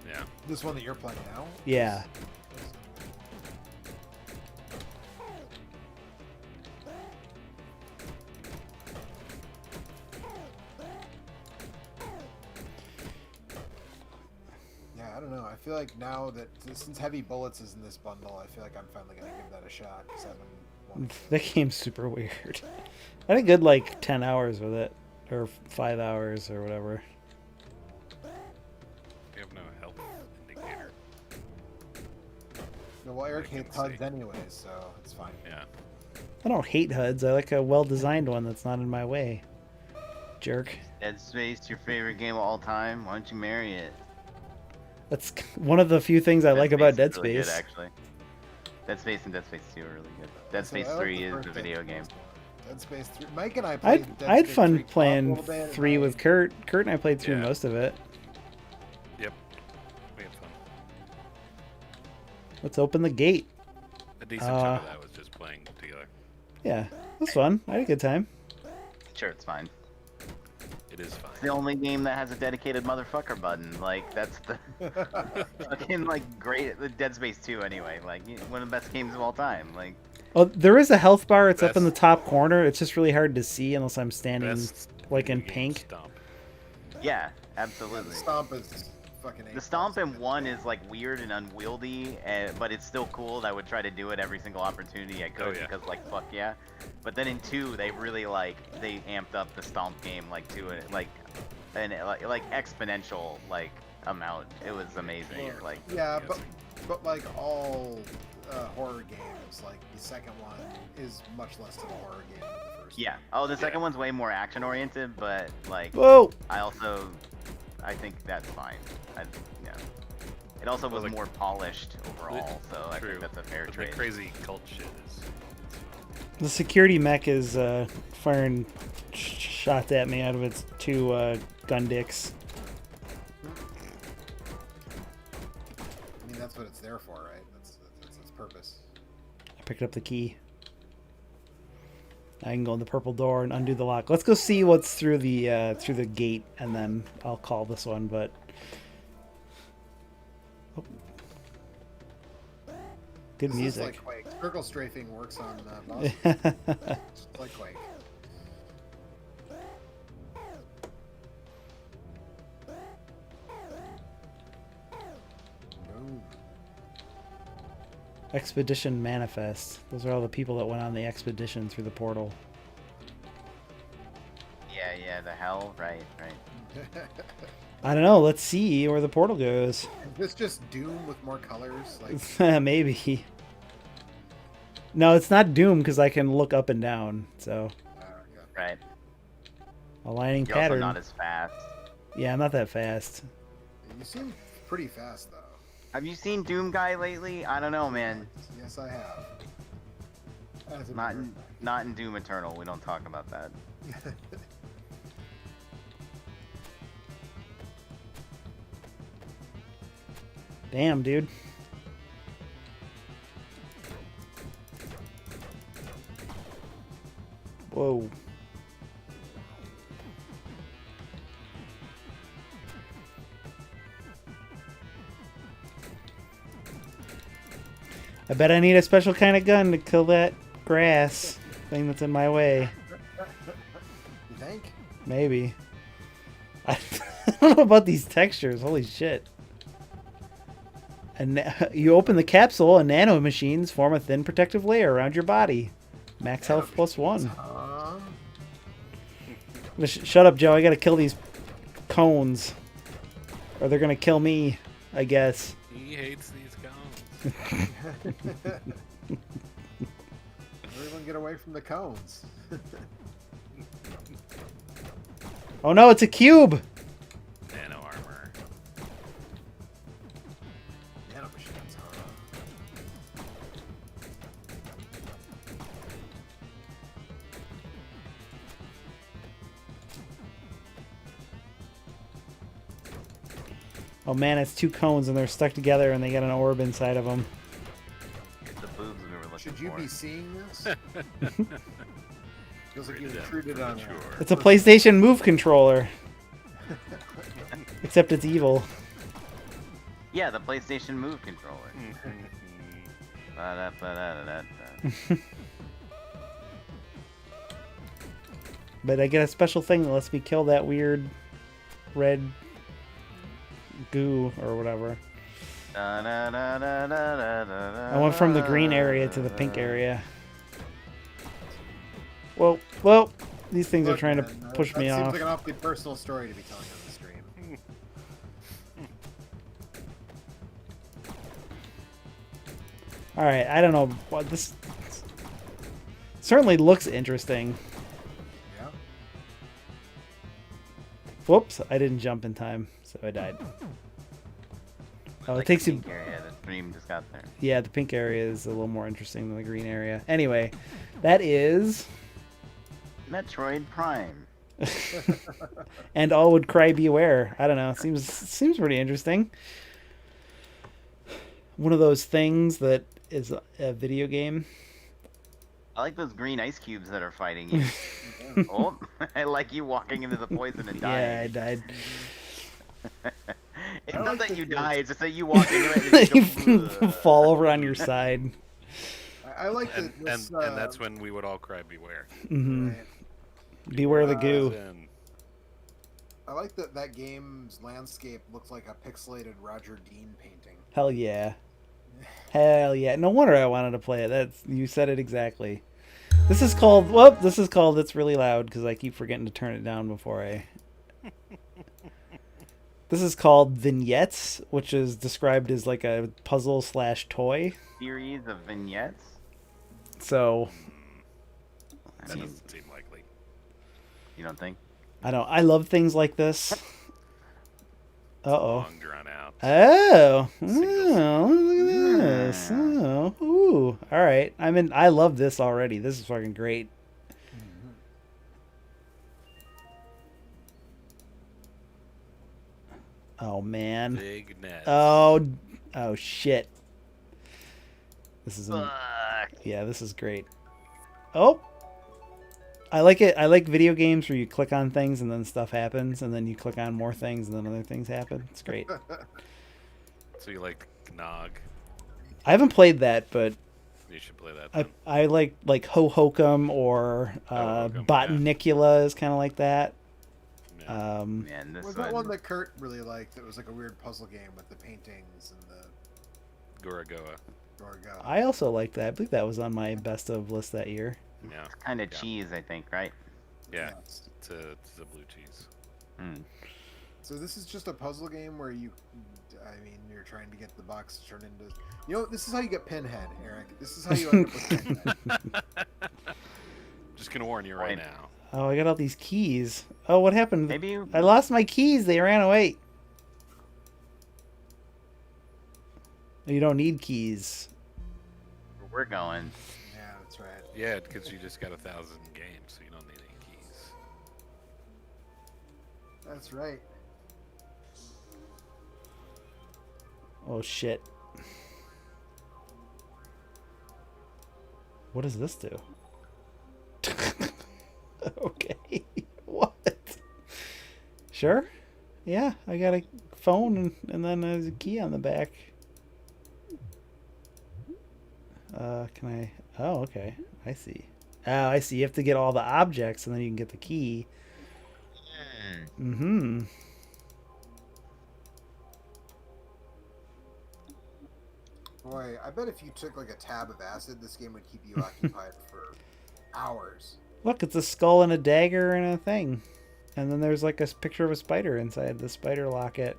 Yeah. This one that you're playing now? Yeah. Yeah, I don't know. I feel like now that since Heavy Bullets is in this bundle, I feel like I'm finally gonna give that a shot because I've been wanting to. That game's super weird. I had a good like 10 hours with it, or 5 hours or whatever. You have no health indicator. No, well, Eric I can hates HUDs see. anyways, so it's fine. Yeah. I don't hate HUDs. I like a well-designed one that's not in my way. Jerk. Dead Space, your favorite game of all time? Why don't you marry it? That's one of the few things I like about Dead is really good, Space. actually. Dead Space and Dead Space 2 are really good. Dead So Space I like 3 the is first the Dead video Space game. one. Dead Space 3. Mike and I played Dead I had Space fun 3 co-op a playing little bit, and 3 with Kurt. Kurt and I played through Yeah. most of it. Yep. We had fun. Let's open the gate. A decent chunk of that was just playing together. Yeah, it was fun. I had a good time. Sure, it's fine. It is fine. It's the only game that has a dedicated motherfucker button. Like, that's the fucking, like, great. The Dead Space 2, anyway. Like, one of the best games of all time. Like, Oh, there is a health bar. It's up in the Best- top corner. It's just really hard to see unless I'm standing Best like in video game pink. Stomp. yeah, The absolutely. Stomp is fucking. The Stomp in 1 is, like, weird and unwieldy, but it's still cool. And I would try to do it every single opportunity I could Oh, yeah. because, like, fuck yeah. But then in 2, they really, like, they amped up the Stomp game, like, to it, like, like exponential, like, amount. It was amazing. Well, Like, Yeah, Yes. but like all horror games, like the second one is much less of a horror game than the first. yeah. Oh, the second Yeah. one's way more action oriented, but, like, Whoa! I think that's fine. Yeah. It also Well, was like- more polished overall, so I True. think that's a fair But trade. the crazy cult shit is. The security mech is firing shots at me out of its 2 gun dicks. I mean that's what it's there for, right? That's its purpose. I picked up the key. I can go in the purple door and undo the lock. Let's go see what's through the gate, and then I'll call this one. But oh. Good This music. is like Quake. Circle strafing works on boss. Just like Quake. Boom. Expedition Manifest. Those are all the people that went on the expedition through the portal. Yeah, the hell, right. I don't know. Let's see where the portal goes. Is this just Doom with more colors? Like, Maybe. No, it's not Doom because I can look up and down. So yeah. Right. aligning You're also pattern. not as fast. Yeah, I'm not that fast. You seem pretty fast though. Have you seen Doom Guy lately? I don't know, man. Yes, I have. As a Not matter in, of fact. not in Doom Eternal. We don't talk about that. Damn, dude. Whoa. I bet I need a special kind of gun to kill that grass thing that's in my way. You think? Maybe. I don't know about these textures. Holy shit. And you open the capsule, and nano machines form a thin protective layer around your body. Max health plus 1. Shut up, Joe. I gotta kill these cones. Or they're gonna kill me, I guess. He hates these cones. Everyone get away from the cones. Oh no, it's a cube! Nano armor. Nanomachines, huh? Oh man, it's 2 cones and they're stuck together and they got an orb inside of them. It's the boobs we were looking Should you for. be seeing this? Feels like you intruded on Sure. It's a PlayStation Move controller. Except it's evil. Yeah, the PlayStation Move controller. Ba-da-ba-da-da-da. But I get a special thing that lets me kill that weird red goo or whatever. I went from the green area to the pink area. Well, these things are trying to push me that off. Seems like an awfully personal story to be telling on the stream. All right, I don't know what this certainly looks interesting. Yeah. Whoops, I didn't jump in time, so I died. Oh, Like it takes the you. pink area the stream just got there. Yeah, the pink area is a little more interesting than the green area. Anyway, that is. Metroid Prime. And all would cry beware. I don't know. It seems pretty interesting. One of those things that is a video game. I like those green ice cubes that are fighting you. Oh, I like you walking into the poison and Yeah, I dying. died. It's I not like that the you cubes. die, it's just that you walk into it and You you go, fall over on your side. I like that. And, This, and that's when we would all cry beware. Hmm. right. Beware the goo. Then I like that that game's landscape looks like a pixelated Roger Dean painting. Hell yeah. Hell yeah. No wonder I wanted to play it. You said it exactly. This is called It's Really Loud because I keep forgetting to turn it down before I. This is called Vignettes, which is described as like a puzzle/toy. series of vignettes. So that doesn't seem likely. You don't think? I love things like this. Uh-oh. Long drawn out. Oh, Singles. look at this. Oh, ooh. All right. I love this already. This is fucking great. Oh man. Big net. Oh shit. This is Fuck. yeah, this is great. Oh. I like it. I like video games where you click on things and then stuff happens, and then you click on more things and then other things happen. It's great. So you like Gnog? I haven't played that, but You should play that. I Then. I like Ho Hokum or Hokum, Botanicula is kind of like that. Yeah. Man, this Was that one that Kurt really liked? That was like a weird puzzle game with the paintings and the Gorogoa. Gorgo. I also like that. I believe that was on my best of list that year. Yeah. kind of Yeah. cheese, I think, right? Yeah. Yes. It's a blue cheese. Hmm. So this is just a puzzle game where you're trying to get the box to turn into. This is how you get Pinhead, Eric. This is how you end up with Pinhead. Just gonna warn you right Right. now. Oh, I got all these keys. Oh, what happened? Maybe you. I lost my keys. They ran away. You don't need keys. We're going. Yeah, that's right. Yeah, because you just got 1,000 games, so you don't need any keys. That's right. Oh shit. What does this do? Okay. What? Sure. Yeah, I got a phone and then there's a key on the back. Can I? Oh, okay. I see. Oh, I see. You have to get all the objects and then you can get the key. Mm-hmm. Boy, I bet if you took like a tab of acid, this game would keep you occupied for hours. Look, it's a skull and a dagger and a thing. And then there's like a picture of a spider inside the spider locket.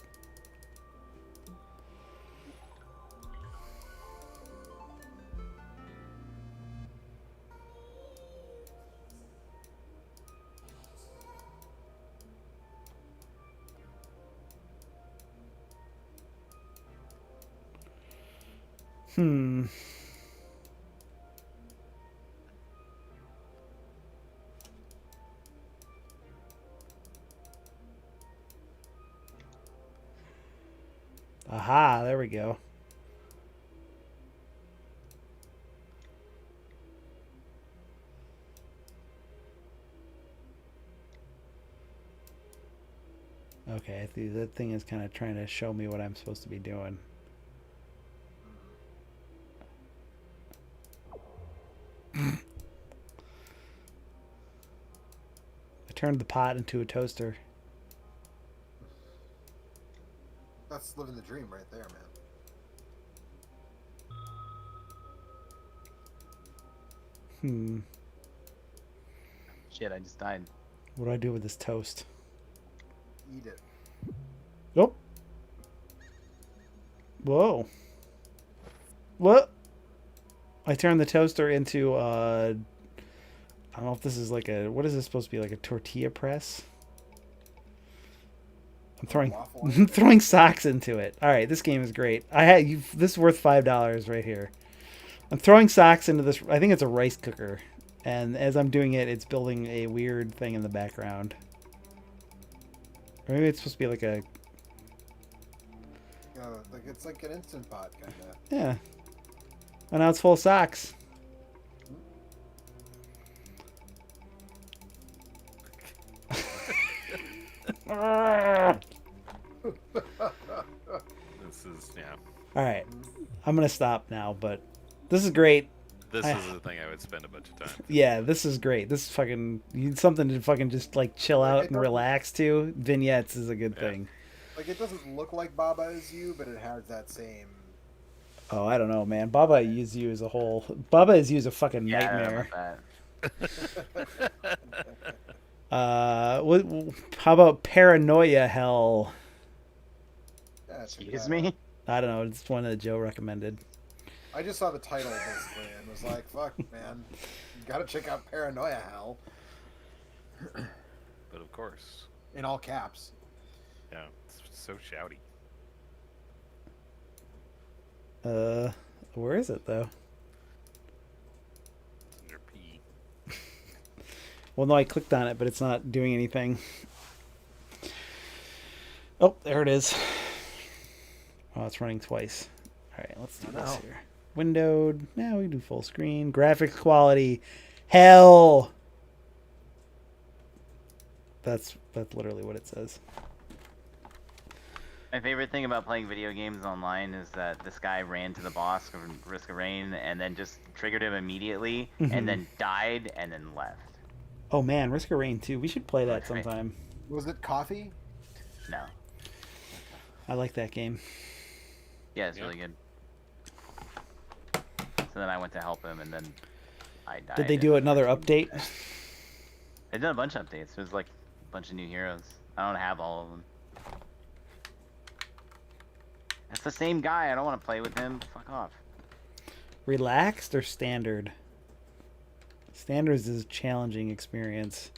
Hmm. Aha, there we go. Okay, I think that thing is kind of trying to show me what I'm supposed to be doing. I turned the pot into a toaster. That's living the dream right there, man. Hmm. Shit, I just died. What do I do with this toast? Eat it. Nope. Whoa. What? I turned the toaster into I don't know if this is like a, what is this supposed to be, like a tortilla press? I'm throwing Waffle I'm throwing socks into it. All right, this game is great. This is worth $5 right here. I'm throwing socks into this. I think it's a rice cooker, and as I'm doing it, it's building a weird thing in the background. Or maybe it's supposed to be like a, Like it's like an instant pot kind of. yeah. And now it's full of socks. This is, yeah. All right, I'm gonna stop now, but this is great. This is the thing I would spend a bunch of time. Yeah, this is great. This is fucking, you need something to fucking just like chill out and relax to. Vignettes is a good thing. Like it doesn't look like Baba Is You, but it has that same. Oh, I don't know, man. Baba Is You as a whole. Baba Is You is a fucking Yeah, I don't know nightmare. about How about Paranoia Hell? Yeah, that. check Excuse that me? out. I don't know. It's one that Joe recommended. I just saw the title basically and was like, "Fuck, man, you gotta check out Paranoia Hell." But of course, In all caps. yeah, it's so shouty. Where is it though? It's under P. Well, no, I clicked on it, but it's not doing anything. Oh, there it is. Oh, it's running twice. All right, let's do this here. Windowed. Now we do full screen. Graphics quality. Hell. That's literally what it says. My favorite thing about playing video games online is that this guy ran to the boss of Risk of Rain and then just triggered him immediately, and then died and then left. Oh man, Risk of Rain 2. We should play that Okay. sometime. Was it coffee? No. I like that game. Yeah, it's really good. So then I went to help him, and then I died. Did they do another update? They've done a bunch of updates. There's like a bunch of new heroes. I don't have all of them. That's the same guy. I don't want to play with him. Fuck off. Relaxed or standard? Standards is a challenging experience.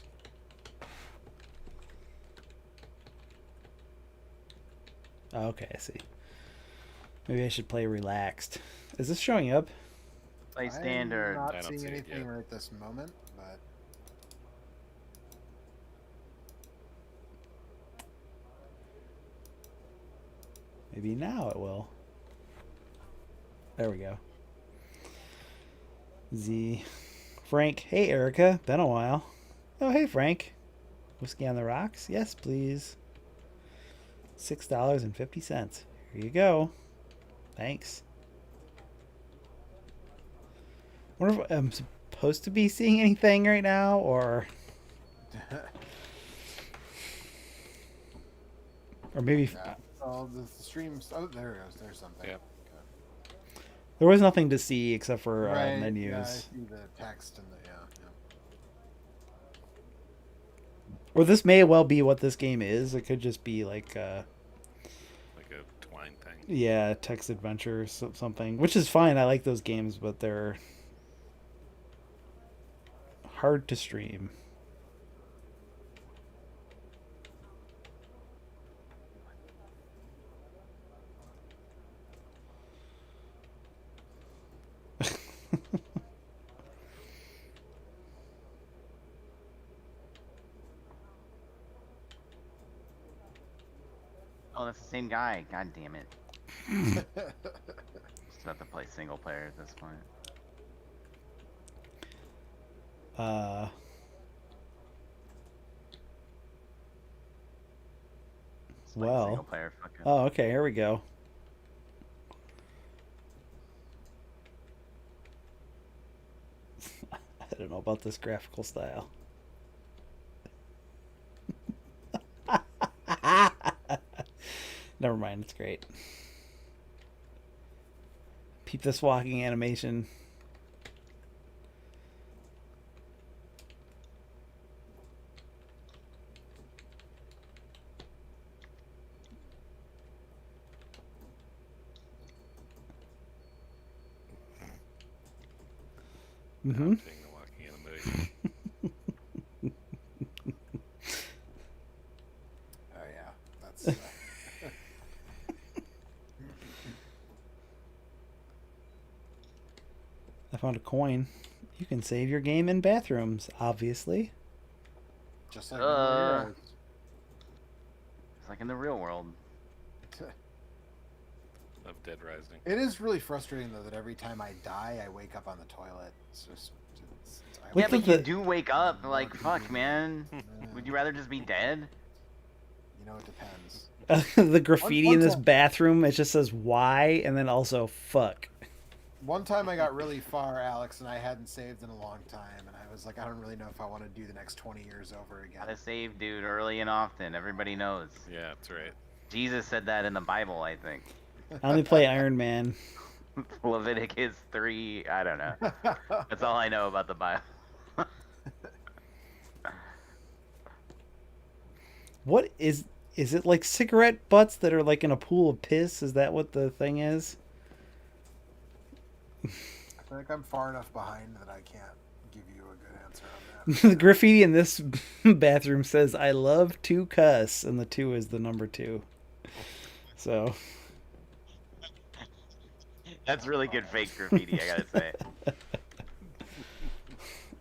Oh, okay, I see. Maybe I should play relaxed. Is this showing up? Play standard. I'm I not don't seeing see it anything yet. right this moment, but Maybe now it will. There we go. Z. Frank. Hey, Erica. Been a while. Oh, hey, Frank. Whiskey on the rocks? Yes, please. $6.50. Here you go. Thanks. Wonder if I'm supposed to be seeing anything right now, or maybe yeah. Oh, the streams. Oh, there it goes. There's something. Yep. there was nothing to see except for Right. menus. Yeah, I see the text and the yeah. Or this may well be what this game is. It could just be like, Like a twine thing. yeah, text adventure or something, which is fine. I like those games, but they're hard to stream. Oh, that's the same guy. God damn it. Yeah. Just about to play single player at this point. Just play Well. single player. Fuck it. Oh, okay. Here we go. I don't know about this graphical style. Never mind. It's great. Peep this walking animation. Now I'm seeing the walking animation. Oh yeah. That's. I found a coin. You can save your game in bathrooms, obviously. Just like It's like in the real world. Of Dead Rising. It is really frustrating though that every time I die, I wake up on the toilet. It's just. Look Yeah, but at you the- do wake up. Like, fuck, man. Would you rather just be dead? You know, it depends. The graffiti One in this time- bathroom, it just says "why" and then also "fuck." One time I got really far, Alex, and I hadn't saved in a long time, and I was like, I don't really know if I want to do the next 20 years over again. Gotta save, dude, early and often. Everybody knows. Yeah, that's right. Jesus said that in the Bible, I think. I only play Iron Man. Leviticus 3, I don't know. That's all I know about the Bible. What is it like cigarette butts that are like in a pool of piss? Is that what the thing is? I think I'm far enough behind that I can't give you a good answer on that. The graffiti in this bathroom says "I love to cuss," and the 2 is the number 2. So That's really good fake graffiti, I gotta say.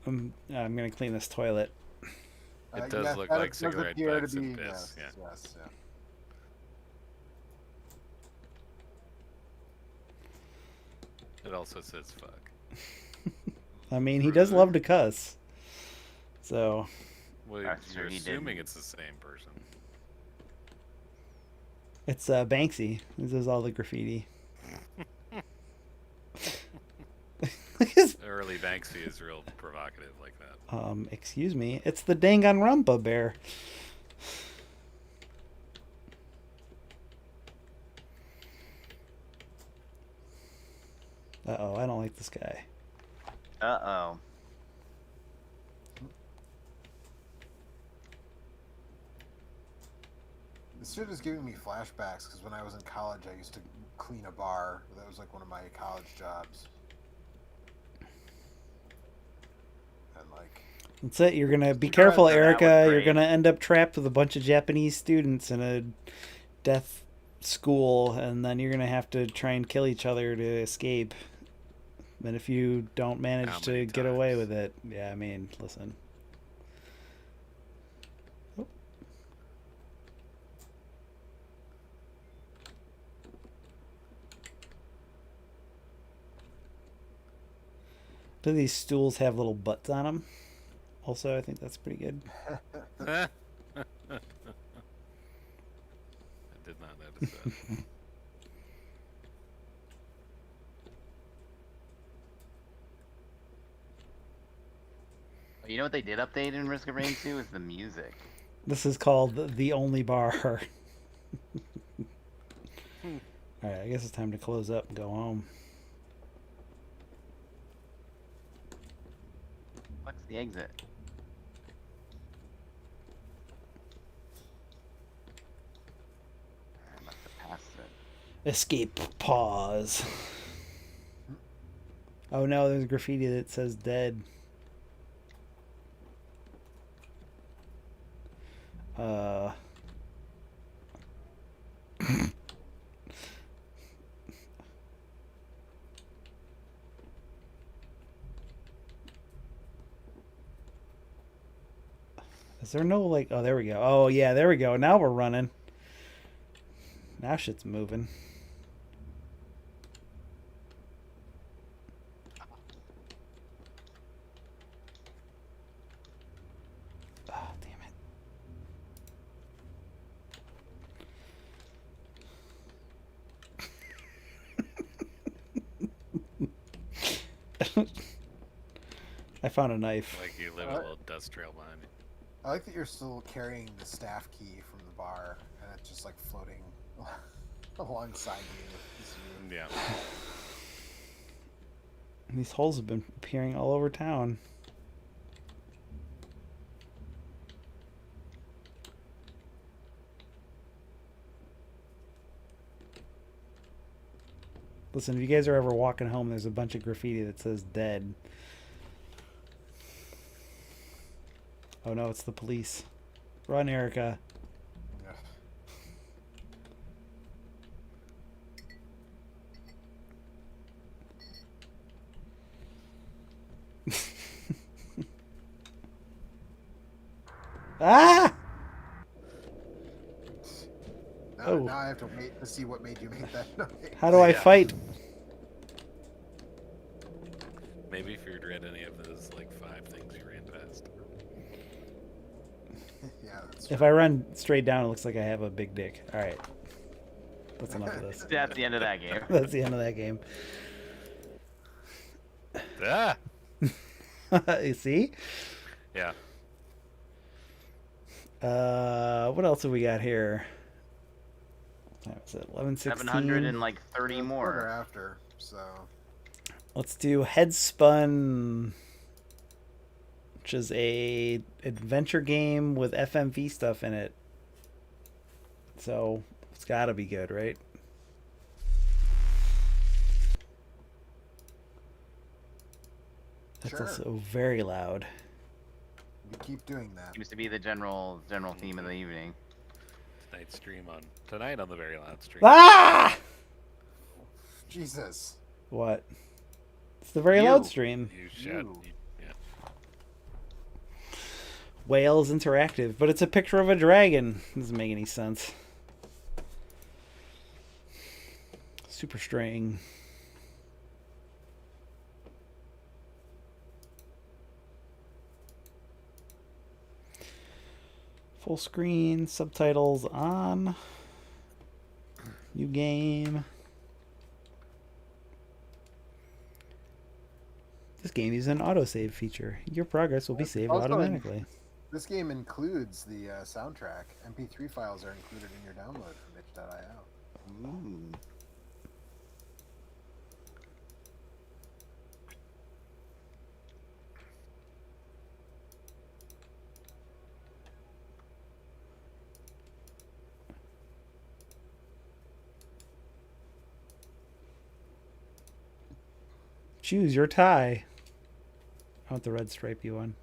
I'm gonna clean this toilet. It does yes, look that like does cigarette appear to butts and be- piss, Yes, yeah. yes, yeah. It also says fuck. I mean, he does love to cuss. So Well, That's true, you're he assuming didn't. it's the same person. It's Banksy. This is all the graffiti. Look at his, Early Banksy is real provocative like that. excuse me. It's the Danganronpa bear. Uh-oh, I don't like this guy. Uh-oh. This shit is giving me flashbacks because when I was in college, I used to clean a bar. That was like one of my college jobs. And like, That's it. You're gonna be That careful, was Erica. You're great. gonna end up trapped with a bunch of Japanese students in a death school, and then you're gonna have to try and kill each other to escape. And if you don't manage How to many get away times? with it, yeah, I mean, listen. Oh. Do these stools have little butts on them? Also, I think that's pretty good. I did not notice that. You know what they did update in Risk of Rain 2 is the music. This is called the only bar. All right, I guess it's time to close up and go home. What's the exit? I must have passed it. Escape. Pause. Oh no, there's graffiti that says dead. Uh. Is there no like? Oh, there we go. Oh yeah, there we go. Now we're running. Now shit's moving. Oh damn it. I found a knife. Like you leave a little dust trail behind you. I like that you're still carrying the staff key from the bar, and it's just like floating alongside you. Yeah. These holes have been appearing all over town. Listen, if you guys are ever walking home, there's a bunch of graffiti that says dead. Oh no, it's the police. Run, Erica. Ugh. Ah! Now, Oh. now I have to wait to see what made you make that noise. How do I Yeah. fight? Maybe if you read any of those like 5 things you ran past. Yeah, that's If true. I run straight down, it looks like I have a big dick. All right. That's enough of this. That's the end of that game. That's the end of that game. Ah. You see? Yeah. What else have we got here? What was it? 11:16. 730 Quarter more. after, so Let's do Headspun, which is a adventure game with FMV stuff in it. So it's got to be good, right? That's sure. also very loud. You keep doing that. Seems to be the general theme of the evening. Tonight on the very loud stream. Ah! Jesus. What? It's the very You. loud stream. You should. You. Yeah. Whales Interactive, but it's a picture of a dragon. Doesn't make any sense. Super string. Full screen, subtitles on. New game. This game uses an autosave feature. Your progress will be saved Also, automatically. This game includes the soundtrack. MP3 files are included in your download from itch.io. Ooh. Choose your tie. I want the red stripey one.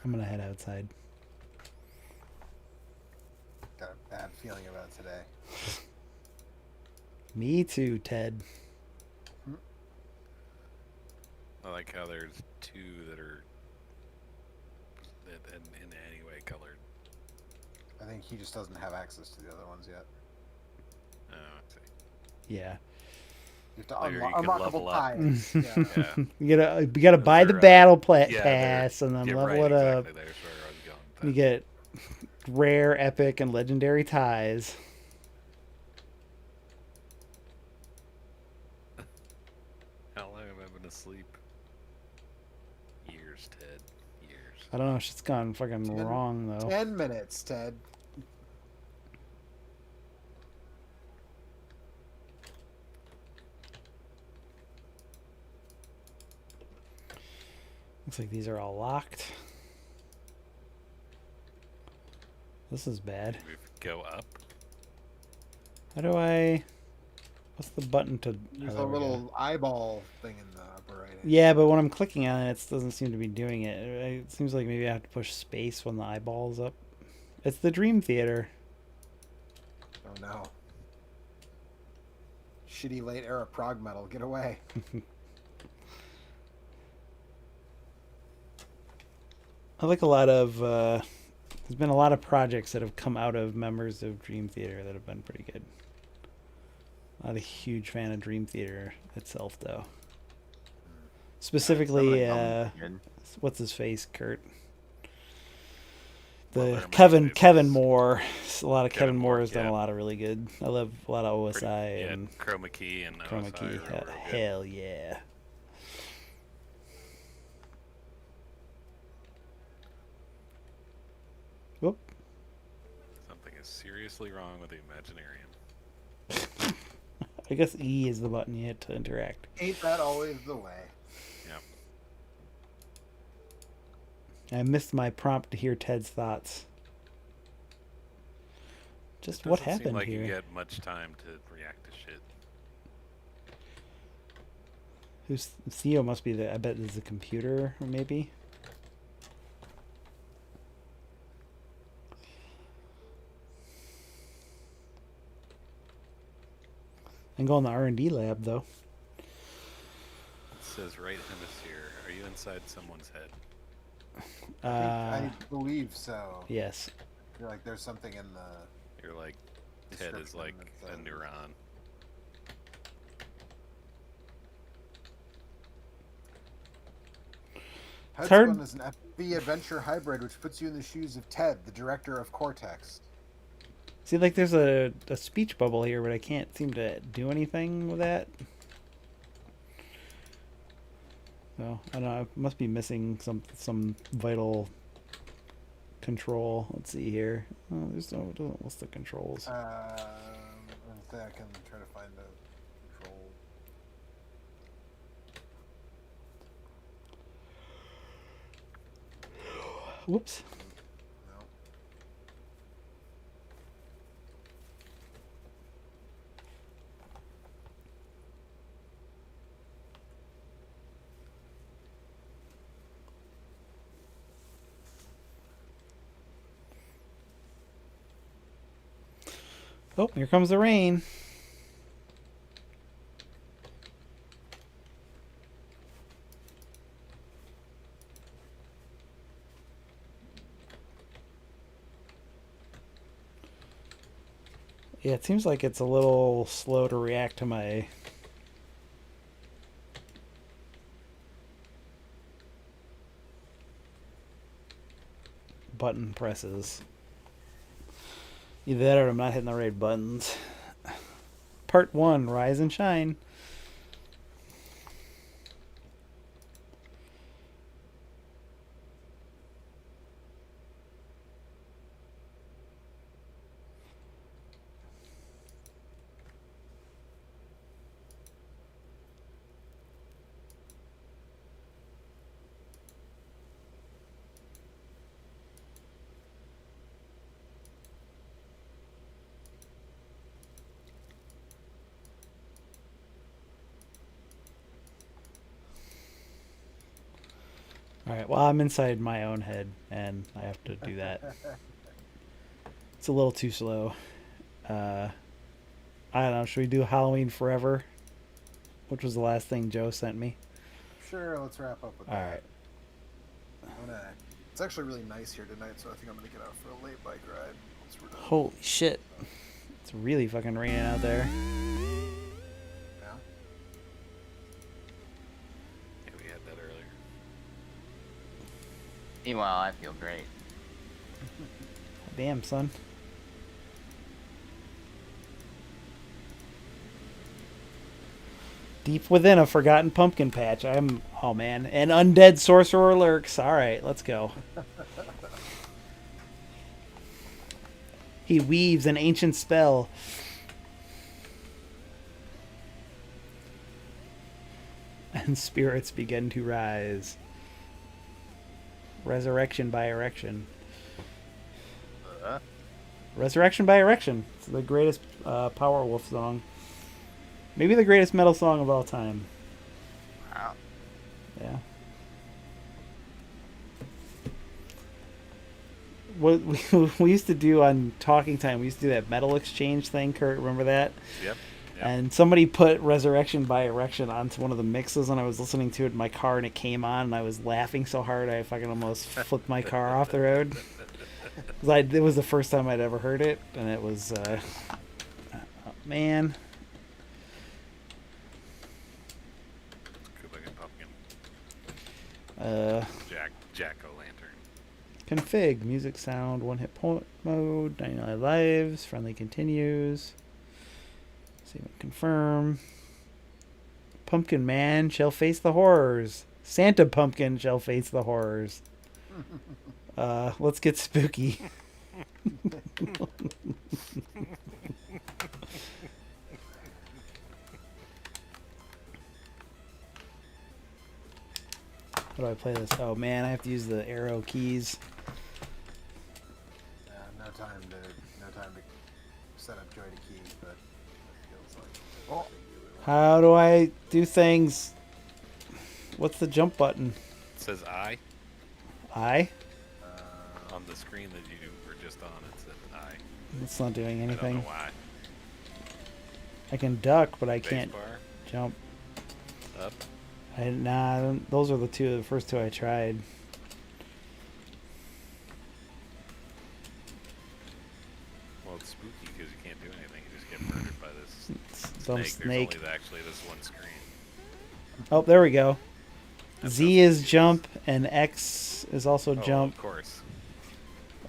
I'm gonna head outside. Got a bad feeling about today. Me too, Ted. I like how there's two that are in any way colored. I think he just doesn't have access to the other ones yet. Oh, I see. Yeah. You have to Later you can unlockable level up. ties. Yeah. Yeah. You gotta Those buy the are, battle yeah, pass and then yeah, level right, it up. exactly. There's where I was going with You that. get rare, epic, and legendary ties. How long have I been asleep? Years, Ted. Years. I don't know. Shit's gone fucking 10 wrong though. 10 minutes, Ted. Looks like these are all locked. This is bad. We go up. How do I? What's the button to? There's oh, a there we go. little eyeball thing in the upper right hand. Yeah, but when I'm clicking on it, it doesn't seem to be doing it. It seems like maybe I have to push space when the eyeball's up. It's the Dream Theater. Oh no. Shitty late era prog metal. Get away. I like a lot of. There's been a lot of projects that have come out of members of Dream Theater that have been pretty good. Not a huge fan of Dream Theater itself, though. Specifically, what's his face, Kurt? Well, The there Kevin was- Moore. A lot of Kevin Kevin Moore Moore, has done yeah. a lot of really good. I love a lot of OSI Yeah, and Chroma Key and Chroma OSI Key. are real good. Hell yeah. Whoop. Something is seriously wrong with the Imaginarium. I guess E is the button you hit to interact. Ain't that always the way? I missed my prompt to hear Ted's thoughts. Just It what doesn't happened seem like here? you get much time to react to shit. Who's Theo must be the I bet is the computer or maybe. I can go in the R&D lab though. It says right hemisphere. Are you inside someone's head? I believe so. Yes. I feel like there's something in the. You're like, Ted is Description like that a says- neuron. hard- Headstone is an FB adventure hybrid, which puts you in the shoes of Ted, the director of Cortex. See, like there's a speech bubble here, but I can't seem to do anything with that. So I don't know. I must be missing some vital control. Let's see here. Oh, there's no. It doesn't list the controls. I can try to find the control. Whoops. No. Oh, here comes the rain. Yeah, it seems like it's a little slow to react to my button presses. Either that or I'm not hitting the right buttons. Part 1, Rise and Shine. Alright, well, I'm inside my own head, and I have to do that. It's a little too slow. I don't know, should we do Halloween Forever? Which was the last thing Joe sent me. Sure, let's wrap up with that. Alright. It's actually really nice here tonight, so I think I'm gonna get out for a late bike ride once we're done. Holy shit. It's really fucking raining out there. Yeah. Yeah, we had that earlier. Meanwhile, I feel great. Damn, son. Deep within a forgotten pumpkin patch. Oh man. An undead sorcerer lurks. Alright, let's go. He weaves an ancient spell. And spirits begin to rise. Resurrection by erection. Resurrection by erection. It's the greatest Powerwolf song. Maybe the greatest metal song of all time. Wow. Yeah. What we used to do on Talking Time, we used to do that metal exchange thing, Kurt, remember that? Yep. And somebody put Resurrection by Erection onto one of the mixes, and I was listening to it in my car, and it came on, and I was laughing so hard I fucking almost flipped my car off the road. 'Cause it was the first time I'd ever heard it, and it was, oh, man. Good looking pumpkin. Uh, Jack-o'-lantern. config, music sound, one hit point mode, 99 lives, friendly continues. Save and confirm. Pumpkin Man shall face the horrors. Santa Pumpkin shall face the horrors. Let's get spooky. How do I play this? Oh man, I have to use the arrow keys. No time to set up joy to key, but it feels like. Oh. How do I do things? What's the jump button? It says I I? on the screen that you were just on. It said I. It's not doing I don't anything. know why. I can duck, but I Space can't bar, jump. up. Nah, those are the first two I tried. Well, it's spooky because you can't do anything. You just get murdered by this Some snake. snake. There's only actually this one screen. Oh, there we go. That's Z how is spooky it jump, and X is also Oh, jump. of course.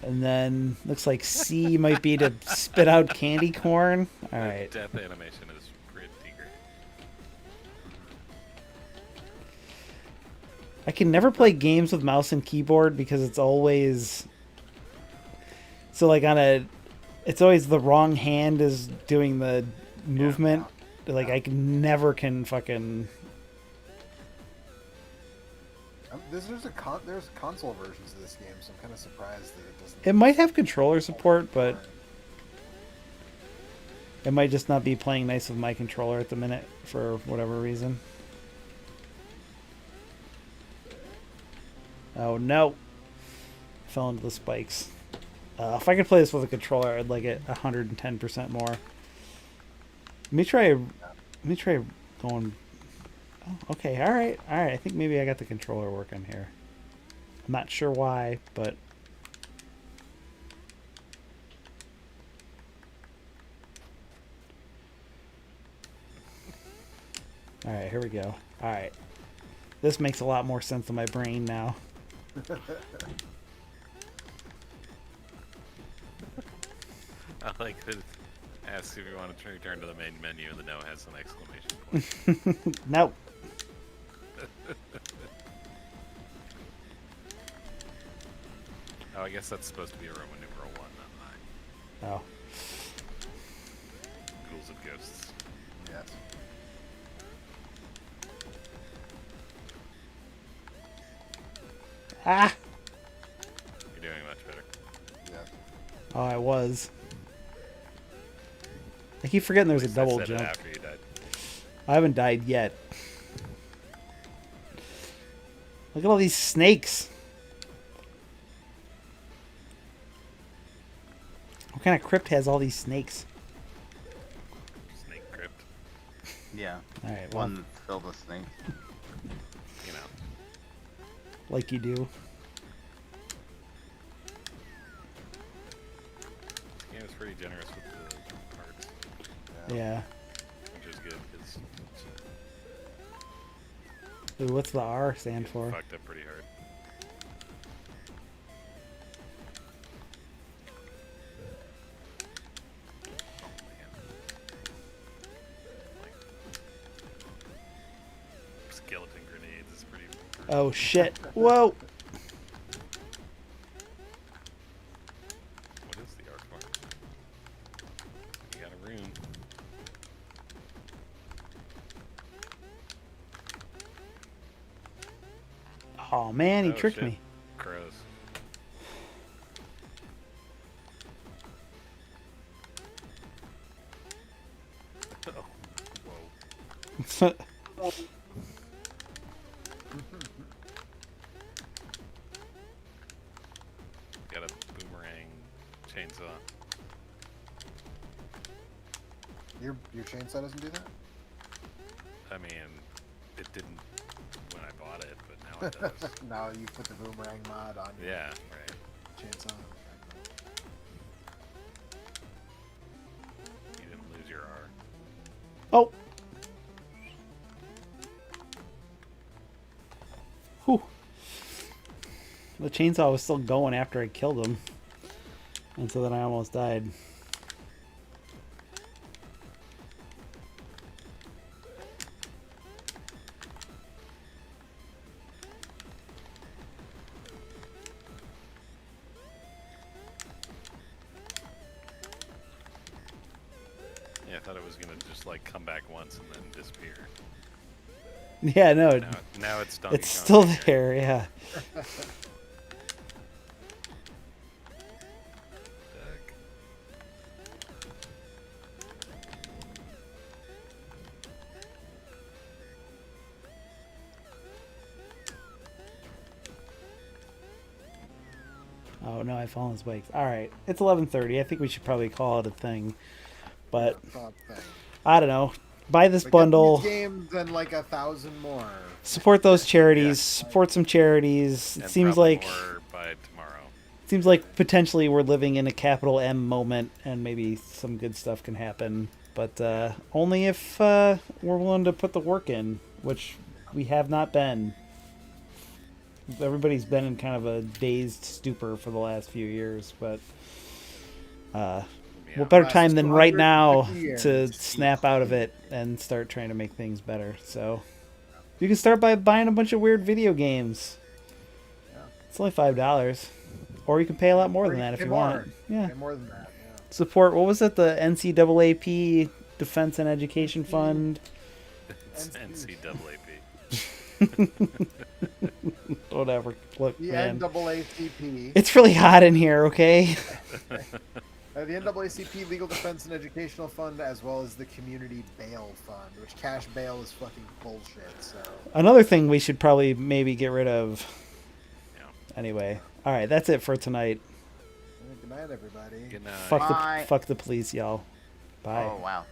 And then looks like C might be to spit out candy corn. All The right. death animation is pretty great. I can never play games with mouse and keyboard because it's always it's always the wrong hand is doing the movement. Like I never can fucking. There's console versions of this game, so I'm kind of surprised that it doesn't. It might have controller support, but it might just not be playing nice with my controller at the minute for whatever reason. Oh no! Fell into the spikes. If I could play this with a controller, I'd like it 110% more. Let me try going. Oh, okay, all right. I think maybe I got the controller working here. I'm not sure why, but All right, here we go. All right. This makes a lot more sense in my brain now. I like that it asks if you want to return to the main menu and the no has an exclamation point. Nope. Oh, I guess that's supposed to be a Roman numeral 1, not 9. Oh. Ghouls of Ghosts. Yes. Ah! You're doing much better. Yes. Oh, I was. I keep forgetting there's a At least I double said it jump. after you died. I haven't died yet. Look at all these snakes. What kind of crypt has all these snakes? Snake Crypt. Yeah. All right, well, One that's filled with snakes. You know. like you do. This game is pretty generous with the parts, Yeah. which is good because Ooh, what's the R stand it's for? fucked up pretty hard. Oh, man. Like, skeleton grenades is pretty. Oh shit! Whoa! What is the R for? You got a rune. Oh man, he Oh, tricked shit. me. Crows. Oh, whoa. Got a boomerang chainsaw. Your chainsaw doesn't do that? I mean, it didn't when I bought it, but now it does. No, you put the boomerang mod on your Yeah, right. chainsaw. You didn't lose your R. Oh. Whew. The chainsaw was still going after I killed him. And so then I almost died. Yeah, I thought it was gonna just like come back once and then disappear. Yeah, no, Now it's Donkey it's Kong still Jr. there, yeah. Duck. Oh no, I fell on his bike. Alright, it's 11:30. I think we should probably call it a thing. But, Thought thing. I don't know. Buy this But get bundle. these games and like 1,000 more. Support those charities. Yeah. Support some charities. It And seems probably like more by tomorrow. seems like potentially we're living in a capital M moment, and maybe some good stuff can happen. But only if we're willing to put the work in, which we have not been. Everybody's been in kind of a dazed stupor for the last few years, but Yeah. what better Last time than right now 250 to years. snap out of it and start trying to make things better. So you can start by buying a bunch of weird video games. Yeah. It's only $5, or you can pay a lot more than that if you want. Yeah, Pay more than that. Yeah. support. What was it? The NCAAP Defense and Education Fund. It's NCAAP. Whatever. Look, The man, NAACP. it's really hot in here. Okay. The NAACP Legal Defense and Educational Fund, as well as the Community Bail Fund, which cash bail is fucking bullshit. So Another thing we should probably maybe get rid of. Yeah. Anyway, all right, that's it for tonight. good night, everybody. Good night. Fuck Bye. fuck the police, y'all. Bye. Oh wow.